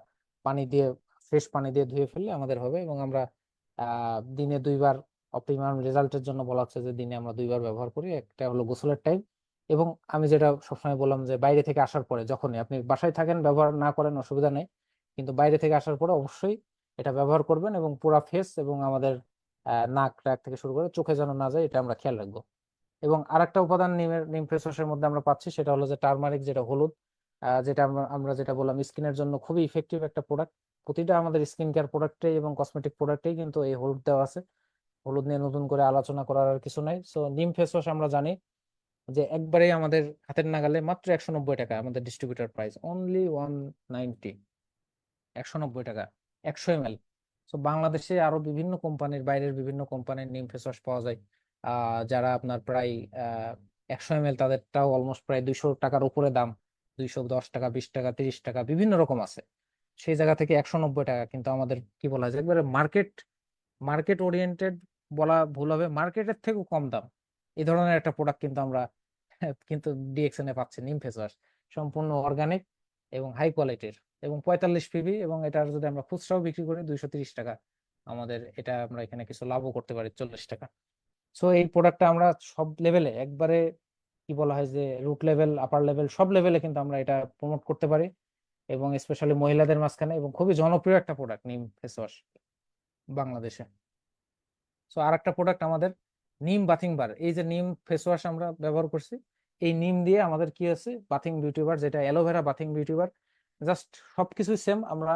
পানি দিয়ে, ফ্রেশ পানি দিয়ে ধুয়ে ফেললে আমাদের হবে। এবং আমরা দিনে 2বার, অপটিমাম রেজাল্টের জন্য বলা হচ্ছে যে দিনে আমরা 2বার ব্যবহার করি। একটা হলো গোসলের টাইম, এবং আমি যেটা সবসময় বললাম যে বাইরে থেকে আসার পরে, যখনই আপনি বাসায় থাকেন ব্যবহার না করেন অসুবিধা নেই, কিন্তু বাইরে থেকে আসার পরে অবশ্যই এটা ব্যবহার করবেন, এবং পুরা ফেস এবং আমাদের নাক টাক থেকে শুরু করে চোখে যেন না যায়, এটা আমরা খেয়াল রাখবো। এবং আরেকটা উপাদান নিম ফেস ওয়াশের মধ্যে আমরা পাচ্ছি, সেটা হলো যে টার্মারিক, যেটা হলুদ, যেটা আমরা যেটা বললাম স্কিনের জন্য খুবই ইফেক্টিভ একটা প্রোডাক্ট। প্রতিটা আমাদের স্কিন কেয়ার প্রোডাক্টে এবং কসমেটিক প্রোডাক্টেই কিন্তু এই হলুদ দেওয়া আছে। হলুদ নিয়ে নতুন করে আলোচনা করার আর কিছু নাই। সো নিম ফেস ওয়াশ আমরা জানি যে একবারেই আমাদের হাতের নাগালে, মাত্র 190 টাকা আমাদের ডিস্ট্রিবিউটর প্রাইস, অনলি 190, 190 টাকা, 100 ml। তো বাংলাদেশে আরো বিভিন্ন কোম্পানির, বাইরের বিভিন্ন কোম্পানির নিম ফেস ওয়াশ পাওয়া যায়, যারা আপনার প্রায় 100 ml, তাদেরটাও অলমোস্ট প্রায় 200 টাকার উপরে দাম, 210 টাকা, 20 টাকা, 30 টাকা, বিভিন্ন রকম আছে। সেই জায়গা থেকে 190 টাকা কিন্তু আমাদের কি বলা যায় একবারে মার্কেট, মার্কেট ওরিয়েন্টেড বলা ভুল হবে, মার্কেটের থেকেও কম দাম এই ধরনের একটা প্রোডাক্ট কিন্তু আমরা কিন্তু ডিএক্সএন এ পাচ্ছি, নিম ফেস ওয়াশ, সম্পূর্ণ অর্গানিক এবং হাই কোয়ালিটির, এবং 45 পিবি, এবং এটার যদি আমরা খুচরাও বিক্রি করি 230 টাকা, আমাদের এটা আমরা এখানে কিছু লাভও করতে পারি 40 টাকা। সো এই প্রোডাক্টটা আমরা সব লেভেলে একবারে কি বলা হয় যে রুট লেভেল, আপার লেভেল, সব লেভেলে কিন্তু আমরা এটা প্রমোট করতে পারি, এবং স্পেশালি মহিলাদের মাঝখানে, এবং খুবই জনপ্রিয় একটা প্রোডাক্ট নিম ফেস ওয়াশ বাংলাদেশে। সো আর একটা প্রোডাক্ট আমাদের নিম বাথিং বার, এই যে নিম ফেস ওয়াশ আমরা ব্যবহার করছি, এই নিম দিয়ে আমাদের কি আছে বাথিং বিউটি বার, যেটা অ্যালোভেরা বাথিং বিউটি বার, জাস্ট সবকিছু সেম। আমরা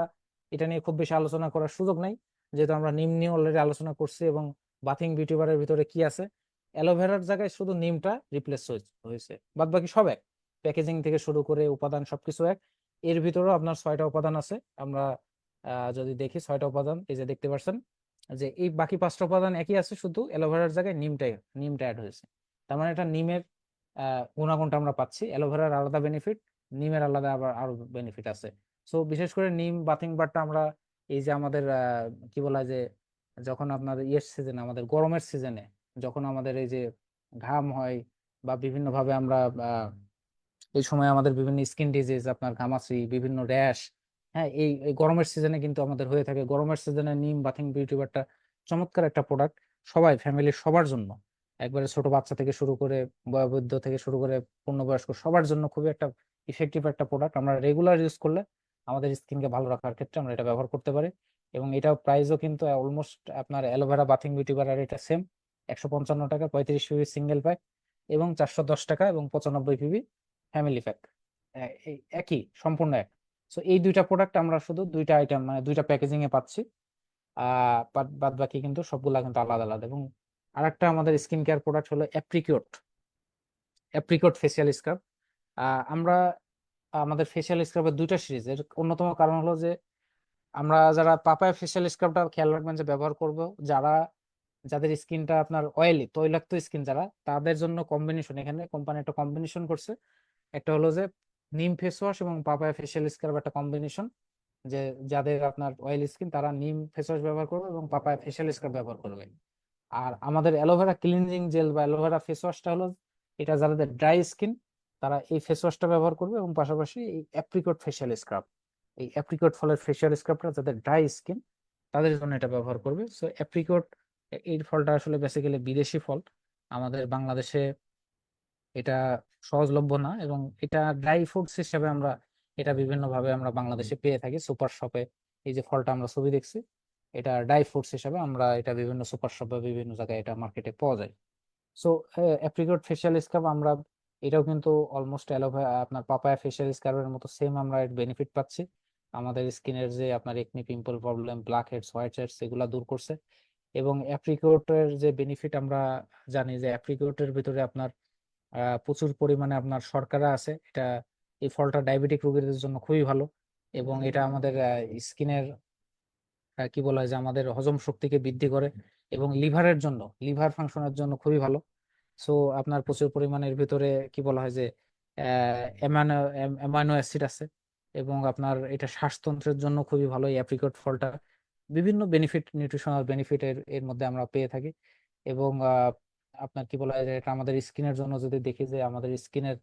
এটা নিয়ে খুব বেশি আলোচনা করার সুযোগ নাই, যেহেতু আমরা নিম নিয়ে অলরেডি আলোচনা করছি। এবং বাথিং বিউটি বারের ভিতরে কি আছে, অ্যালোভেরার জায়গায় শুধু নিমটা রিপ্লেস হয়েছে, বাদ বাকি সব এক, প্যাকেজিং থেকে শুরু করে উপাদান সবকিছু এক। এর ভিতরেও আপনার 6টা উপাদান আছে। আমরা যদি দেখি 6টা উপাদান, এই যে দেখতে পাচ্ছেন যে এই বাকি 5টা উপাদান একই আছে, শুধু অ্যালোভেরার জায়গায় নিমটা অ্যাড হয়েছে। তার মানে এটা নিমের গুণাগুণটা আমরা পাচ্ছি, অ্যালোভেরার আলাদা বেনিফিট, নিমের আলাদা আবার আরো বেনিফিট আছে। সো বিশেষ করে নিম বাথিং বারটা আমরা এই যে আমাদের কি বলা হয় যে যখন আপনার ইয়ের সিজনে, আমাদের গরমের সিজনে, যখন আমাদের এই যে ঘাম হয় বা বিভিন্ন ভাবে আমরা এই সময় আমাদের বিভিন্ন স্কিন ডিজিজ, আপনার ঘামাচি, বিভিন্ন র্যাশ, হ্যাঁ এই গরমের সিজনে কিন্তু আমাদের হয়ে থাকে। গরমের সিজনে নিম বাথিং বিউটি বারটা চমৎকার একটা প্রোডাক্ট, সবাই ফ্যামিলির সবার জন্য, একবারে ছোট বাচ্চা থেকে শুরু করে বয়োবৃদ্ধ থেকে শুরু করে পূর্ণবয়স্ক সবার জন্য খুবই একটা ইফেক্টিভ একটা প্রোডাক্ট। আমরা রেগুলার ইউজ করলে আমাদের স্কিনকে ভালো রাখার ক্ষেত্রে আমরা এটা ব্যবহার করতে পারি। এবং এটাও প্রাইসও কিন্তু অলমোস্ট আপনার অ্যালোভেরা বাথিং বিউটি বারার এটা সেম, 155 টাকা 35 পিবি সিঙ্গেল প্যাক, এবং 410 টাকা এবং 95 পিবি ফ্যামিলি প্যাক, একই, সম্পূর্ণ এক। সো এই দুইটা প্রোডাক্ট আমরা শুধু দুইটা আইটেম মানে দুইটা প্যাকেজিং এ পাচ্ছি। বাদ বাকি কিন্তু সবগুলা কিন্তু আলাদা আলাদা। এবং আরেকটা আমাদের স্কিন কেয়ার প্রোডাক্ট হলো অ্যাপ্রিকোট, অ্যাপ্রিকোট ফেসিয়াল স্ক্রাব। আমরা আমাদের ফেসিয়াল স্ক্রাবের দুইটা সিরিজ, এর অন্যতম কারণ হলো যে আমরা যারা পাপায়া ফেসিয়াল স্ক্রাবটা খেয়াল রাখবেন যে ব্যবহার করব, যারা যাদের স্কিনটা আপনার অয়েলি তৈলাক্ত স্কিন, যারা তাদের জন্য কম্বিনেশন, এখানে কোম্পানি একটা কম্বিনেশন করছে। একটা হলো যে নিম ফেস ওয়াশ এবং পাপায়া ফেসিয়াল স্ক্রাব একটা কম্বিনেশন, যে যাদের আপনার অয়েলি স্কিন তারা নিম ফেস ওয়াশ ব্যবহার করবে এবং পাপায়া ফেসিয়াল স্ক্রাব ব্যবহার করবে। আর আমাদের অ্যালোভেরা ক্লিনজিং জেল বা অ্যালোভেরা ফেস ওয়াশটা হলো, এটা যাদের ড্রাই স্কিন তারা এই ফেস ওয়াশটা ব্যবহার করবে, এবং পাশাপাশি এই অ্যাপ্রিকট ফেসিয়াল স্ক্রাব, এই অ্যাপ্রিকট ফলের ফেসিয়াল স্ক্রাবটা যাদের ড্রাই স্কিন তাদের জন্য এটা ব্যবহার করবে। সো অ্যাপ্রিকট, এই ফলটা আসলে বেসিক্যালি বিদেশি ফল, আমাদের বাংলাদেশে এটা সহজলভ্য না, এবং এটা ড্রাই ফ্রুটস হিসেবে আমরা এটা বিভিন্ন ভাবে আমরা বাংলাদেশে পেয়ে থাকি সুপার শপে। এই যে ফলটা আমরা ছবি দেখছি, এটা ড্রাই ফ্রুটস হিসেবে আমরা এটা বিভিন্ন সুপার শপে বিভিন্ন জায়গায় এটা মার্কেটে পাওয়া যায়। সো অ্যাপ্রিকট ফেসিয়াল স্ক্রাব আমরা, এটাও কিন্তু অলমোস্ট অ্যালোভেরা আপনার পাপায়া ফেসিয়াল স্ক্রাবের মতো সেম আমরা এর বেনিফিট পাচ্ছি। আমাদের স্কিনের যে আপনার acne pimple problem, blackheads, whiteheads, এগুলা দূর করছে। এবং অ্যাপ্রিকটের যে বেনিফিট আমরা জানি যে অ্যাপ্রিকটের ভিতরে আপনার প্রচুর পরিমাণে আপনার শর্করা আছে। এটা, এই ফলটা ডায়াবেটিক রোগীদের জন্য খুবই ভালো, এবং এটা আমাদের স্কিনের কি বলা হয় যে আমাদের হজম শক্তিকে বৃদ্ধি করে, এবং লিভারের জন্য, লিভার ফাংশনের জন্য খুবই ভালো। সো আপনার প্রচুর পরিমাণের ভিতরে কি বলা হয় যে অ্যামাইনো অ্যাসিড আছে, এবং আপনার এটা শ্বাসতন্ত্রের জন্য খুবই ভালো এই অ্যাপ্রিকট ফলটা। বিভিন্ন বেনিফিট, নিউট্রিশনাল বেনিফিট এর এর মধ্যে আমরা পেয়ে থাকি। এবং আপনার কি বলা হয় যে এটা আমাদের স্কিনের জন্য যদি দেখি যে আমাদের স্কিনের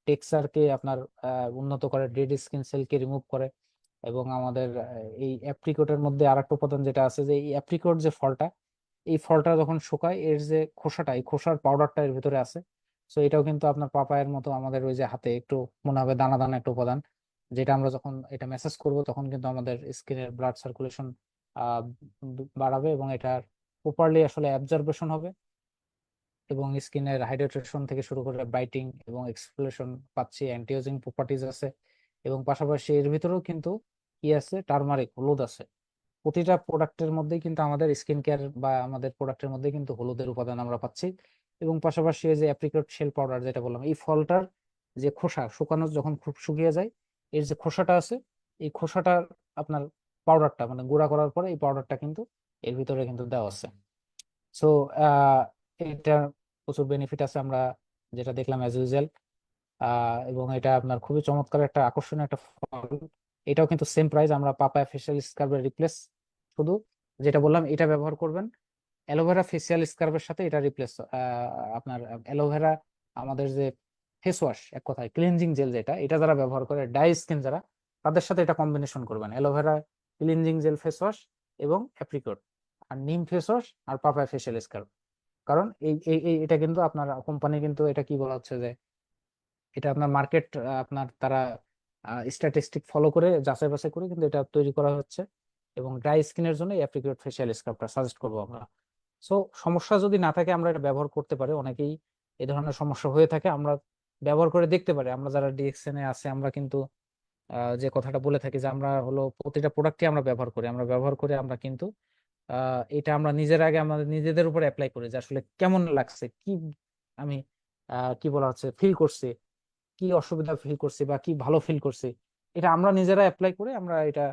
টেক্সচারকে আপনার উন্নত করে, ডেড স্কিন সেলকে রিমুভ করে। এবং আমাদের এই অ্যাপ্রিকটের মধ্যে আরেকটা উপাদান যেটা আছে, যে এই অ্যাপ্রিকট যে ফলটা, এই ফলটা যখন শুকায় এর যে খোসাটা, এই খোসার পাউডারটা এর ভিতরে আছে। সো এটাও কিন্তু আপনার পাপায়ের মতো আমাদের ওই যে হাতে একটু মনে হবে দানা দানা একটা উপাদান, যেটা আমরা যখন এটা ম্যাসাজ করব তখন কিন্তু আমাদের স্কিনের ব্লাড সার্কুলেশন বাড়াবে, এবং এটার প্রপারলি আসলে অ্যাবজর্বেশন হবে, এবং স্কিনের হাইড্রেশন থেকে শুরু করে ব্রাইটিং এবং এক্সফোলিয়েশন পাচ্ছি, অ্যান্টিএজিং প্রপার্টিজ আছে। এবং পাশাপাশি এর ভিতরেও কিন্তু কি আছে, টারমারিক, হলুদ আছে। প্রতিটা প্রোডাক্টের মধ্যেই কিন্তু আমাদের স্কিন কেয়ার বা আমাদের প্রোডাক্টের মধ্যে কিন্তু হলুদের উপাদান আমরা পাচ্ছি। এবং পাশাপাশি এই যে অ্যাপ্রিকট শেল পাউডার যেটা বললাম, এই ফলটার যে খোসা শুকানো, যখন খুব শুকিয়ে যায়, এর যে খোসাটা আছে, এই খোসাটার আপনার পাউডারটা মানে গুঁড়া করার পরে এই পাউডারটা কিন্তু এর ভিতরে কিন্তু দেওয়া আছে। সো এটা প্রচুর বেনিফিট আছে আমরা যেটা দেখলাম অ্যাজ ইউজুয়াল। এবং এটা আপনার খুবই চমৎকার একটা আকর্ষণীয় একটা ফল। এটাও কিন্তু সেম প্রাইস, আমরা পাপায়া ফেসিয়াল স্ক্রাবের রিপ্লেস, শুধু যেটা বললাম এটা ব্যবহার করবেন অ্যালোভেরা ফেসিয়াল স্ক্রাবের সাথে, এটা রিপ্লেস আপনার অ্যালোভেরা আমাদের যে ফেস ওয়াশ, এক কথায় ক্লিনজিং জেল যেটা, এটা যারা ব্যবহার করে ড্রাই স্কিন যারা, তাদের সাথে এটা কম্বিনেশন করবেন, aloe vera cleansing jail face wash এবং অ্যাপ্রিকট, আর নিম ফেস ওয়াশ, আর পাপায়া ফেসিয়াল স্ক্রাব। কারণ এটা কিন্তু আপনার কোম্পানি কিন্তু এটা কি বলা হচ্ছে যে এটা আপনার মার্কেট, আপনার তারা স্ট্যাটিস্টিক ফলো করে যাচাই বাছাই করে কিন্তু এটা তৈরি করা হচ্ছে। এবং ড্রাই স্কিনের জন্য অ্যাপ্রিকট ফেসিয়াল স্ক্রাবটা সাজেস্ট করবো আমরা। সো সমস্যা যদি না থাকে আমরা এটা ব্যবহার করতে পারি, অনেকেই এই ধরনের সমস্যা হয়ে থাকে, আমরা ব্যবহার করে দেখতে পারি। আমরা যারা ডিএক্সএন এ আছে আমরা কিন্তু যে কথাটা বলে থাকি যে আমরা হলো প্রতিটা প্রোডাক্টই আমরা ব্যবহার করি, আমরা কিন্তু এটা আমরা নিজের আগে আমাদের নিজেদের উপর অ্যাপ্লাই করি যে আসলে কেমন লাগছে, কি আমি কি বলা হচ্ছে ফিল করছি, কি অসুবিধা ফিল করছি বা কি ভালো ফিল করছি, এটা আমরা নিজেরা অ্যাপ্লাই করে আমরা এটা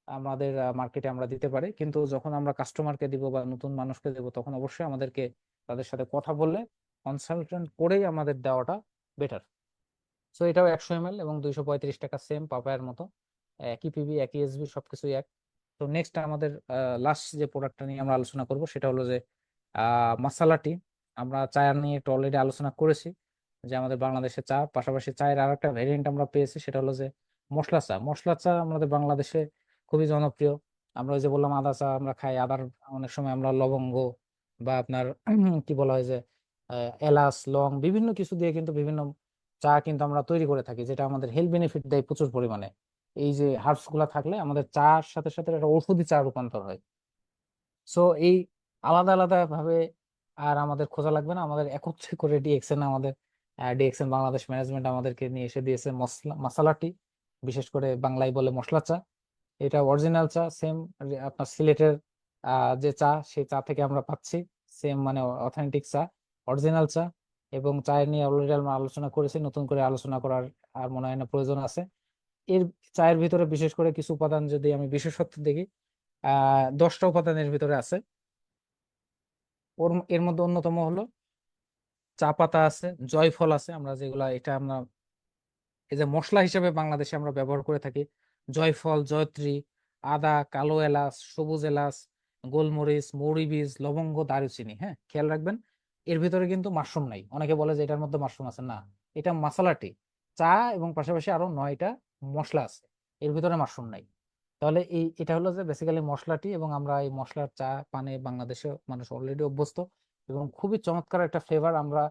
আমাদের মার্কেটে আমরা দিতে পারি। কিন্তু যখন আমরা কাস্টমারকে দিব বা নতুন মানুষকে দেবো তখন অবশ্যই আমাদেরকে তাদের সাথে কথা বললে, কনসালটেন্ট করেই আমাদের দেওয়াটা বেটার। সো এটাও 100 ml এবং 235 টাকা, সেম পাপায়ার মতো, একই পিবি একই এসবি সবকিছুই এক। তো নেক্সট আমাদের লাস্ট যে প্রোডাক্টটা নিয়ে আমরা আলোচনা করব সেটা হলো যে মাসালা টি। আমরা চা নিয়ে একটু অলরেডি আলোচনা করেছি যে আমাদের বাংলাদেশে চা, পাশাপাশি চায়ের আর একটা ভেরিয়েন্ট আমরা পেয়েছি, সেটা হলো যে মশলা চা। মশলা চা আমাদের বাংলাদেশে খুবই জনপ্রিয়। আমরা ওই যে বললাম আদা চা আমরা খাই, আদার অনেক সময় আমরা লবঙ্গ বা আপনার কি বলা হয় যে এলাচ, লং, বিভিন্ন কিছু দিয়ে কিন্তু বিভিন্ন চা কিন্তু আমরা তৈরি করে থাকি, যেটা আমাদের হেলথ বেনিফিট দেয় প্রচুর পরিমাণে। এই যে হার্বস গুলা থাকলে আমাদের চার সাথে সাথে একটা ঔষধি চা রূপান্তর হয়। সো এই আলাদা আলাদা ভাবে আর আমাদের খোঁজা লাগবে না, আমাদের একত্রে করে ডিএক্সএন আমাদের ডিএক্সএন বাংলাদেশ ম্যানেজমেন্ট আমাদেরকে নিয়ে এসে দিয়েছে মশলা টি, বিশেষ করে বাংলায় বলে মশলা চা। এটা অরিজিনাল চা, সেম আপনার সিলেটের যে চা সেই চা থেকে আমরা পাচ্ছি, সেম মানে অথেন্টিক চা, অরিজিনাল চা। এবং চায়ের নিয়ে অলরেডি আমরা আলোচনা করেছি, নতুন করে আলোচনা করার আর মনে হয় না প্রয়োজন আছে। এর চায়ের ভিতরে বিশেষ করে কিছু উপাদান যদি আমি বিশেষত্ব দেখি, 10টা উপাদানের ভিতরে আছে। এর মধ্যে অন্যতম হলো চা পাতা আছে, জয়ফল আছে, আমরা যেগুলা এটা আমরা এই যে মশলা হিসেবে বাংলাদেশে আমরা ব্যবহার করে থাকি, জয়ফল, জয়ত্রী, আদা, কালো এলাচ, সবুজ এলাচ, গোলমরিচ, মৌরি বীজ, লবঙ্গ, দারুচিনি। হ্যাঁ, খেয়াল রাখবেন এর ভিতরে কিন্তু মাশরুম নাই। অনেকে বলে যে এটার মধ্যে মাশরুম আছে, না, এটা মশলাটি চা এবং পাশাপাশি আরো 9টা মশলা আছে, এর ভিতরে মাশরুম নাই। তাহলে এটা হলো যে বেসিক্যালি মশলাটি, এবং আমরা এই মশলার চা পানে বাংলাদেশে মানুষ অলরেডি অভ্যস্ত, এবং খুবই চমৎকার একটা ফ্লেভার। আমরা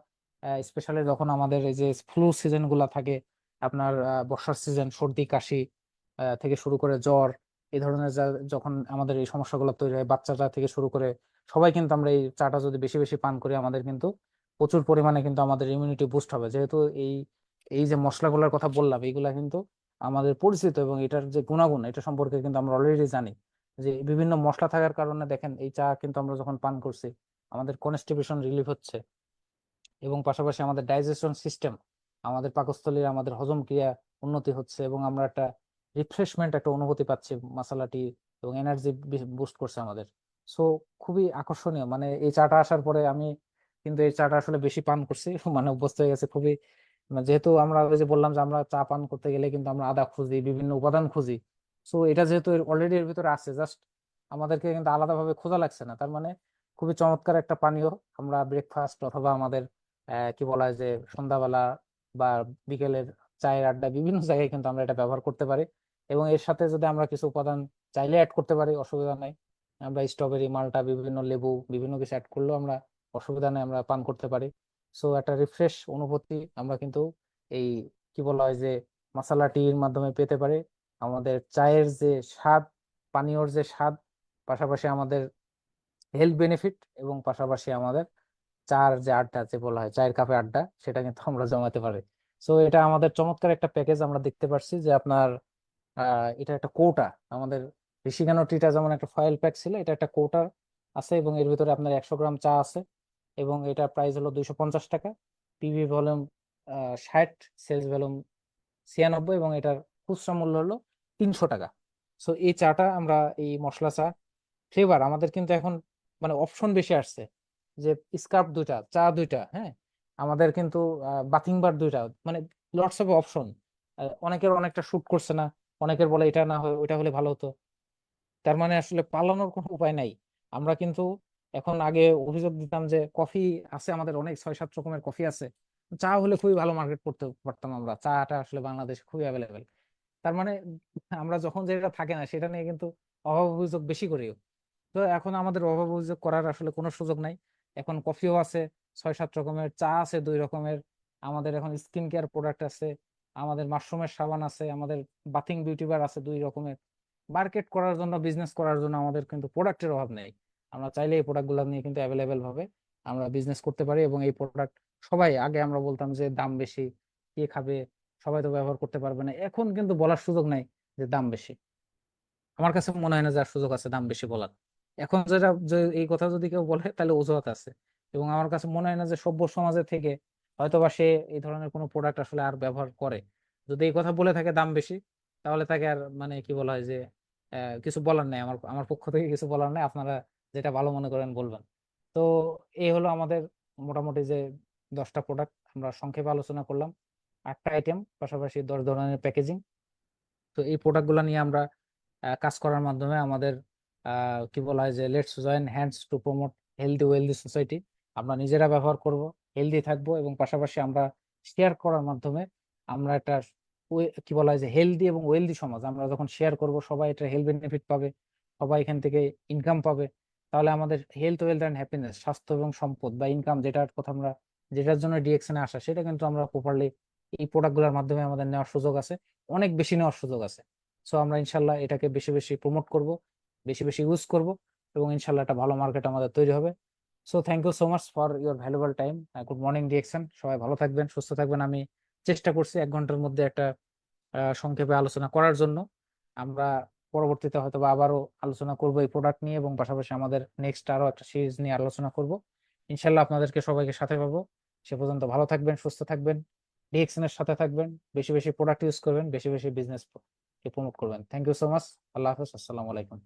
স্পেশালি যখন আমাদের এই যে ফ্লু সিজন গুলা থাকে, আপনার বর্ষার সিজন, সর্দি কাশি থেকে শুরু করে জ্বর, এই ধরনের যখন আমাদের এই সমস্যাগুলো তৈরি হয়, বাচ্চাটা থেকে শুরু করে সবাই কিন্তু আমরা এই চাটা যদি বেশি বেশি পান করি, আমাদের কিন্তু প্রচুর পরিমাণে কিন্তু আমাদের ইমিউনিটি বুস্ট হবে। যেহেতু এই এই যে মশলাগুলোর কথা বললাম, এইগুলা কিন্তু আমাদের পরিচিত, এবং এটার যে গুণাগুণ এটা সম্পর্কে কিন্তু আমরা অলরেডি জানি, যে বিভিন্ন মশলা থাকার কারণে দেখেন এই চা কিন্তু আমরা যখন পান করছি আমাদের কনস্টিপেশন রিলিফ হচ্ছে, এবং পাশাপাশি আমাদের ডাইজেশন সিস্টেম, আমাদের পাকস্থলীর আমাদের হজম ক্রিয়া উন্নতি হচ্ছে, এবং আমরা একটা রিফ্রেশমেন্ট একটা অনুভূতি পাচ্ছি মশলাটি, এবং এনার্জি বুস্ট করছে আমাদের। সো খুবই আকর্ষণীয়, মানে এই চাটা আসার পরে আমি কিন্তু এই চাটা আসলে বেশি পান করছি মানে অভ্যস্ত হয়ে গেছে খুবই। মানে যেহেতু আমরা ওই যে বললাম যে আমরা চা পান করতে গেলে কিন্তু আমরা আদা খুঁজি, বিভিন্ন উপাদান খুঁজি। সো এটা যেহেতু অলরেডি এর ভিতরে আছে, জাস্ট আমাদেরকে কিন্তু আলাদাভাবে খোঁজা লাগছে না। তার মানে খুবই চমৎকার একটা পানীয়। আমরা ব্রেকফাস্ট অথবা আমাদের কি বলা হয় যে সন্ধ্যাবেলা বা বিকেলের চায়ের আড্ডা, বিভিন্ন জায়গায় কিন্তু আমরা এটা ব্যবহার করতে পারি। এবং এর সাথে যদি আমরা কিছু উপাদান চাইলে অ্যাড করতে পারি, অসুবিধা নাই। আমরা স্ট্রবেরি, মাল্টা, বিভিন্ন লেবু, বিভিন্ন কিছু অ্যাড করলেও আমরা অসুবিধা নেই, আমরা পান করতে পারি। সো একটা রিফ্রেশ অনুভূতি আমরা কিন্তু এই কি বলা হয় যে মশলা টির মাধ্যমে পেতে পারি। আমাদের চায়ের যে স্বাদ, পানীয়র যে স্বাদ, পাশাপাশি আমাদের হেলথ বেনিফিট, এবং পাশাপাশি আমাদের চার যে আড্ডা যে বলা হয় চায়ের কাপে আড্ডা, সেটা কিন্তু আমরা জমাতে পারি। সো এটা আমাদের চমৎকার একটা প্যাকেজ আমরা দেখতে পাচ্ছি যে আপনার এটা একটা কোটা, আমাদের ঋষিকানো টিটা যেমন একটা ফয়েল প্যাক ছিল, এটা একটা কোটা আছে, এবং এর ভিতরে আপনার 100 গ্রাম চা আছে, এবং এটা প্রাইস হলো 250 টাকা। পিভি ভলিউম 60, সেলস ভলিউম 96, এবং এটার খুচরা মূল্য হলো 300 টাকা। সো এই চাটা আমরা, এই মশলা চা ফ্লেভার আমাদের কিন্তু এখন মানে অপশন বেশি আসছে, যে স্কার্ফ দুইটা, চা দুইটা, হ্যাঁ, আমাদের কিন্তু বাথিং বার দুইটা, মানে লটস অফ অপশন। অনেকের অনেকটা শুট করছে না, অনেকের বলে এটা না হয় ওইটা হলে ভালো হতো। তার মানে আসলে পালানোর কোনো উপায় নাই। আমরা কিন্তু এখন, আগে অভিযোগ দিতাম যে কফি আছে আমাদের অনেক, 6-7 রকমের কফি আছে, চা হলে খুবই ভালো মার্কেট করতে পারতাম আমরা, চাটা আসলে বাংলাদেশে খুবই অ্যাভেলেবেল। তার মানে আমরা যখন যেটা থাকে না সেটা নিয়ে কিন্তু অভাব অভিযোগ বেশি করি। তো এখন আমাদের অভাব অভিযোগ করার আসলে কোনো সুযোগ নাই। এখন কফিও আছে 6-7 রকমের, চা আছে 2 রকমের, আমাদের এখন স্কিন কেয়ার প্রোডাক্ট আছে, আমাদের মাশরুমের সাবান আছে, আমাদের বাথিং বিউটি বার আছে 2 রকমের। মার্কেট করার জন্য, বিজনেস করার জন্য আমাদের কিন্তু প্রোডাক্টের অভাব নেই। আমরা চাইলে এই প্রোডাক্ট গুলো নিয়ে কিন্তু অ্যাভেলেবেল ভাবে আমরা বিজনেস করতে পারি। এবং এই প্রোডাক্ট সবাই, আগে আমরা বলতাম যে দাম বেশি, কে খাবে, সবাই তো ব্যবহার করতে পারবে না, এখন কিন্তু বলার সুযোগ নাই যে দাম বেশি। আমার কাছে মনে হয় না যার সুযোগ আছে দাম বেশি বলার। এখন যেটা, যে এই কথা যদি কেউ বলে তাহলে অজুহাত আছে। এবং আমার কাছে মনে হয় না যে সভ্য সমাজে থেকে হয়তোবা সে এই ধরনের কোনো প্রোডাক্ট আসলে আর ব্যবহার করে। যদি এই কথা বলে থাকে দাম বেশি, তাহলে তাকে আর মানে কি বলা হয় যে কিছু বলার নেই, আমার আমার পক্ষ থেকে কিছু বলার নেই, আপনারা যেটা ভালো মনে করেন বলবেন। তো এই হলো আমাদের মোটামুটি যে 10টা প্রোডাক্ট আমরা সংক্ষেপে আলোচনা করলাম, 8টা আইটেম, পাশাপাশি 10 ধরনের প্যাকেজিং। তো এই প্রোডাক্ট গুলা নিয়ে আমরা কাজ করার মাধ্যমে আমাদের কি বলা হয় যে let's join hands to promote healthy wealthy society, আমরা নিজেরা ব্যবহার করব, হেলদি থাকবো, এবং পাশাপাশি আমরা শেয়ার করার মাধ্যমে আমরা একটা কি বলা হয় যে হেলদি এবং ওয়েলদি সমাজ, আমরা যখন শেয়ার করব সবাই এটা হেলথ বেনিফিট পাবে, সবাই এখান থেকে ইনকাম পাবে। তাহলে আমাদের হেলথ, ওয়েলথ অ্যান্ড হ্যাপিনেস, স্বাস্থ্য এবং সম্পদ বা ইনকাম, যেটার কথা আমরা, যেটার জন্য ডিএকশনে আসা, সেটা কিন্তু আমরা প্রপারলি এই প্রোডাক্ট গুলোর মাধ্যমে আমাদের নেওয়ার সুযোগ আছে, অনেক বেশি নেওয়ার সুযোগ আছে। সো আমরা ইনশাল্লাহ এটাকে বেশি বেশি প্রমোট করব, বেশি বেশি ইউজ করব, এবং ইনশাল্লাহ একটা ভালো মার্কেট আমাদের তৈরি হবে। So thank you so much for your valuable time. Good morning DXN, সবাই ভালো থাকবেন, সুস্থ থাকবেন। আমি চেষ্টা করছি 1 ঘন্টার মধ্যে একটা সংক্ষেপে আলোচনা করার জন্য। আমরা পরবর্তীতে হয়তো বা আবারও আলোচনা করব এই প্রোডাক্ট নিয়ে, এবং পাশাপাশি আমাদের নেক্সট আরো একটা সিরিজ নিয়ে আলোচনা করব। ইনশাল্লাহ আপনাদেরকে সবাইকে সাথে পাবো। সে পর্যন্ত ভালো থাকবেন, সুস্থ থাকবেন, ডিএক্সএন এর সাথে থাকবেন, বেশি বেশি প্রোডাক্ট ইউজ করবেন, বেশি বেশি বিজনেস প্রমোট করবেন। Thank you so much. আল্লাহ হাফেজ, আসসালামু আলাইকুম।